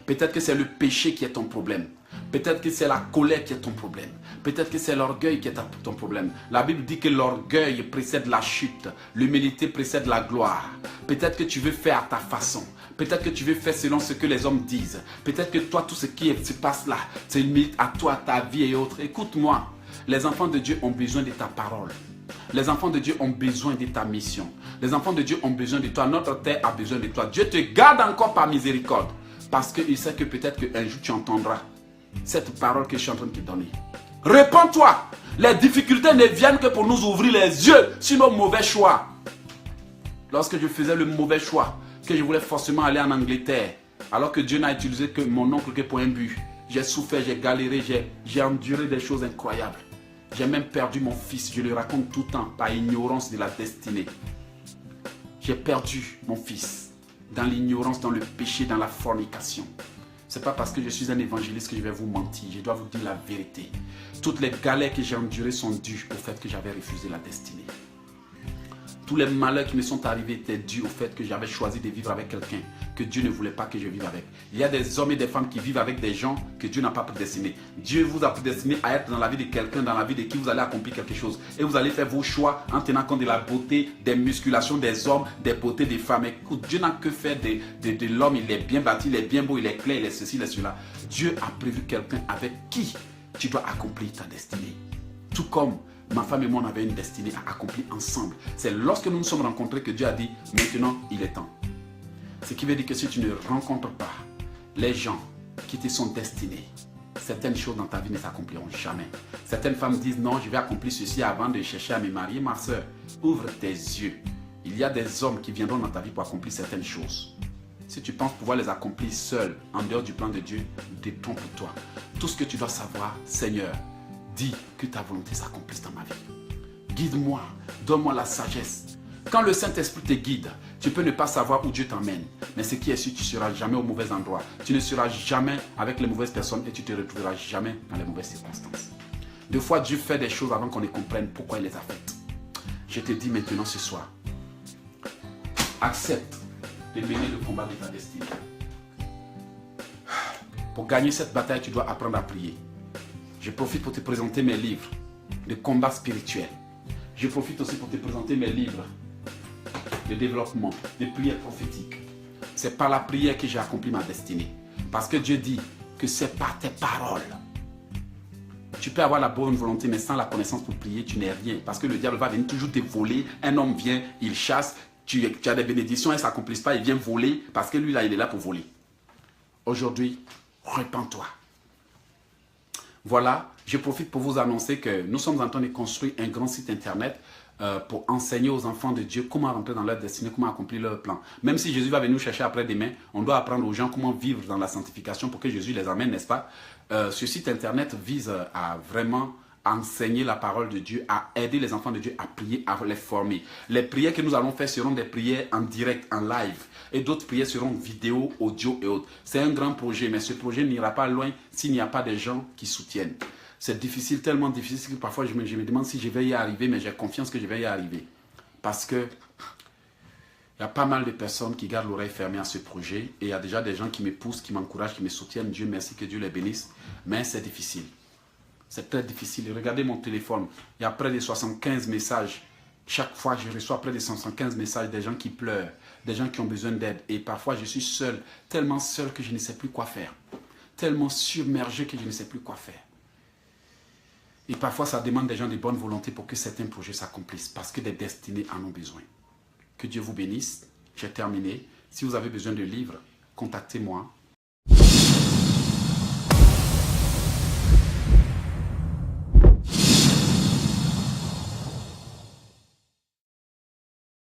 Peut-être que c'est le péché qui est ton problème. Peut-être que c'est la colère qui est ton problème. Peut-être que c'est l'orgueil qui est ton problème. La Bible dit que l'orgueil précède la chute. L'humilité précède la gloire. Peut-être que tu veux faire à ta façon. Peut-être que tu veux faire selon ce que les hommes disent. Peut-être que toi, tout ce qui se passe là, c'est limite à toi, ta vie et autres. Écoute-moi. Les enfants de Dieu ont besoin de ta parole. Les enfants de Dieu ont besoin de ta mission. Les enfants de Dieu ont besoin de toi. Notre terre a besoin de toi. Dieu te garde encore par miséricorde. Parce qu'il sait que peut-être qu'un jour tu entendras cette parole que je suis en train de te donner. Réponds-toi. Les difficultés ne viennent que pour nous ouvrir les yeux sur nos mauvais choix. Lorsque je faisais le mauvais choix, que je voulais forcément aller en Angleterre, alors que Dieu n'a utilisé que mon oncle que pour un but, j'ai souffert, j'ai galéré, j'ai enduré des choses incroyables. J'ai même perdu mon fils, je le raconte tout le temps, par ignorance de la destinée. J'ai perdu mon fils dans l'ignorance, dans le péché, dans la fornication. Ce n'est pas parce que je suis un évangéliste que je vais vous mentir. Je dois vous dire la vérité. Toutes les galères que j'ai endurées sont dues au fait que j'avais refusé la destinée. Tous les malheurs qui me sont arrivés étaient dus au fait que j'avais choisi de vivre avec quelqu'un que Dieu ne voulait pas que je vive avec. Il y a des hommes et des femmes qui vivent avec des gens que Dieu n'a pas prédestinés. Dieu vous a prédestiné à être dans la vie de quelqu'un, dans la vie de qui vous allez accomplir quelque chose. Et vous allez faire vos choix en tenant compte de la beauté, des musculations des hommes, des beautés des femmes. Écoute, Dieu n'a que faire de l'homme. Il est bien bâti, il est bien beau, il est clair, il est ceci, il est cela. Dieu a prévu quelqu'un avec qui tu dois accomplir ta destinée. Tout comme ma femme et moi, on avait une destinée à accomplir ensemble. C'est lorsque nous nous sommes rencontrés que Dieu a dit, maintenant, il est temps. Ce qui veut dire que si tu ne rencontres pas les gens qui te sont destinés, certaines choses dans ta vie ne s'accompliront jamais. Certaines femmes disent, non, je vais accomplir ceci avant de chercher à me marier. Ma soeur, ouvre tes yeux. Il y a des hommes qui viendront dans ta vie pour accomplir certaines choses. Si tu penses pouvoir les accomplir seul, en dehors du plan de Dieu, détrompe-toi. Tout ce que tu dois savoir, Seigneur, dis que ta volonté s'accomplisse dans ma vie. Guide-moi, donne-moi la sagesse. Quand le Saint-Esprit te guide, tu peux ne pas savoir où Dieu t'emmène. Mais ce qui est sûr, tu ne seras jamais au mauvais endroit. Tu ne seras jamais avec les mauvaises personnes et tu ne te retrouveras jamais dans les mauvaises circonstances. Des fois, Dieu fait des choses avant qu'on ne comprenne pourquoi il les a faites. Je te dis maintenant ce soir, accepte de mener le combat de ta destinée. Pour gagner cette bataille, tu dois apprendre à prier. Je profite pour te présenter mes livres de combat spirituel. Je profite aussi pour te présenter mes livres de développement, de prière prophétique. C'est par la prière que j'ai accompli ma destinée. Parce que Dieu dit que c'est par tes paroles. Tu peux avoir la bonne volonté, mais sans la connaissance pour prier, tu n'es rien. Parce que le diable va venir toujours te voler. Un homme vient, il chasse, tu as des bénédictions, elles ne s'accomplissent pas, il vient voler. Parce que lui, là, il est là pour voler. Aujourd'hui, repens-toi. Voilà, je profite pour vous annoncer que nous sommes en train de construire un grand site internet pour enseigner aux enfants de Dieu comment rentrer dans leur destinée, comment accomplir leur plan. Même si Jésus va venir nous chercher après-demain, on doit apprendre aux gens comment vivre dans la sanctification pour que Jésus les amène, n'est-ce pas? Ce site internet vise à vraiment enseigner la parole de Dieu, à aider les enfants de Dieu à prier, à les former. Les prières que nous allons faire seront des prières en direct, en live. Et d'autres prières seront vidéo, audio et autres. C'est un grand projet, mais ce projet n'ira pas loin s'il n'y a pas de gens qui soutiennent. C'est difficile, tellement difficile que parfois je me demande si je vais y arriver, mais j'ai confiance que je vais y arriver. Parce que il y a pas mal de personnes qui gardent l'oreille fermée à ce projet. Et il y a déjà des gens qui me poussent, qui m'encouragent, qui me soutiennent. Dieu merci, que Dieu les bénisse. Mais c'est difficile. C'est très difficile. Regardez mon téléphone. Il y a près de 75 messages. Chaque fois, je reçois près de 75 messages des gens qui pleurent, des gens qui ont besoin d'aide. Et parfois, je suis seul, tellement seul que je ne sais plus quoi faire. Tellement submergé que je ne sais plus quoi faire. Et parfois, ça demande des gens de bonne volonté pour que certains projets s'accomplissent. Parce que des destinées en ont besoin. Que Dieu vous bénisse. J'ai terminé. Si vous avez besoin de livres, contactez-moi.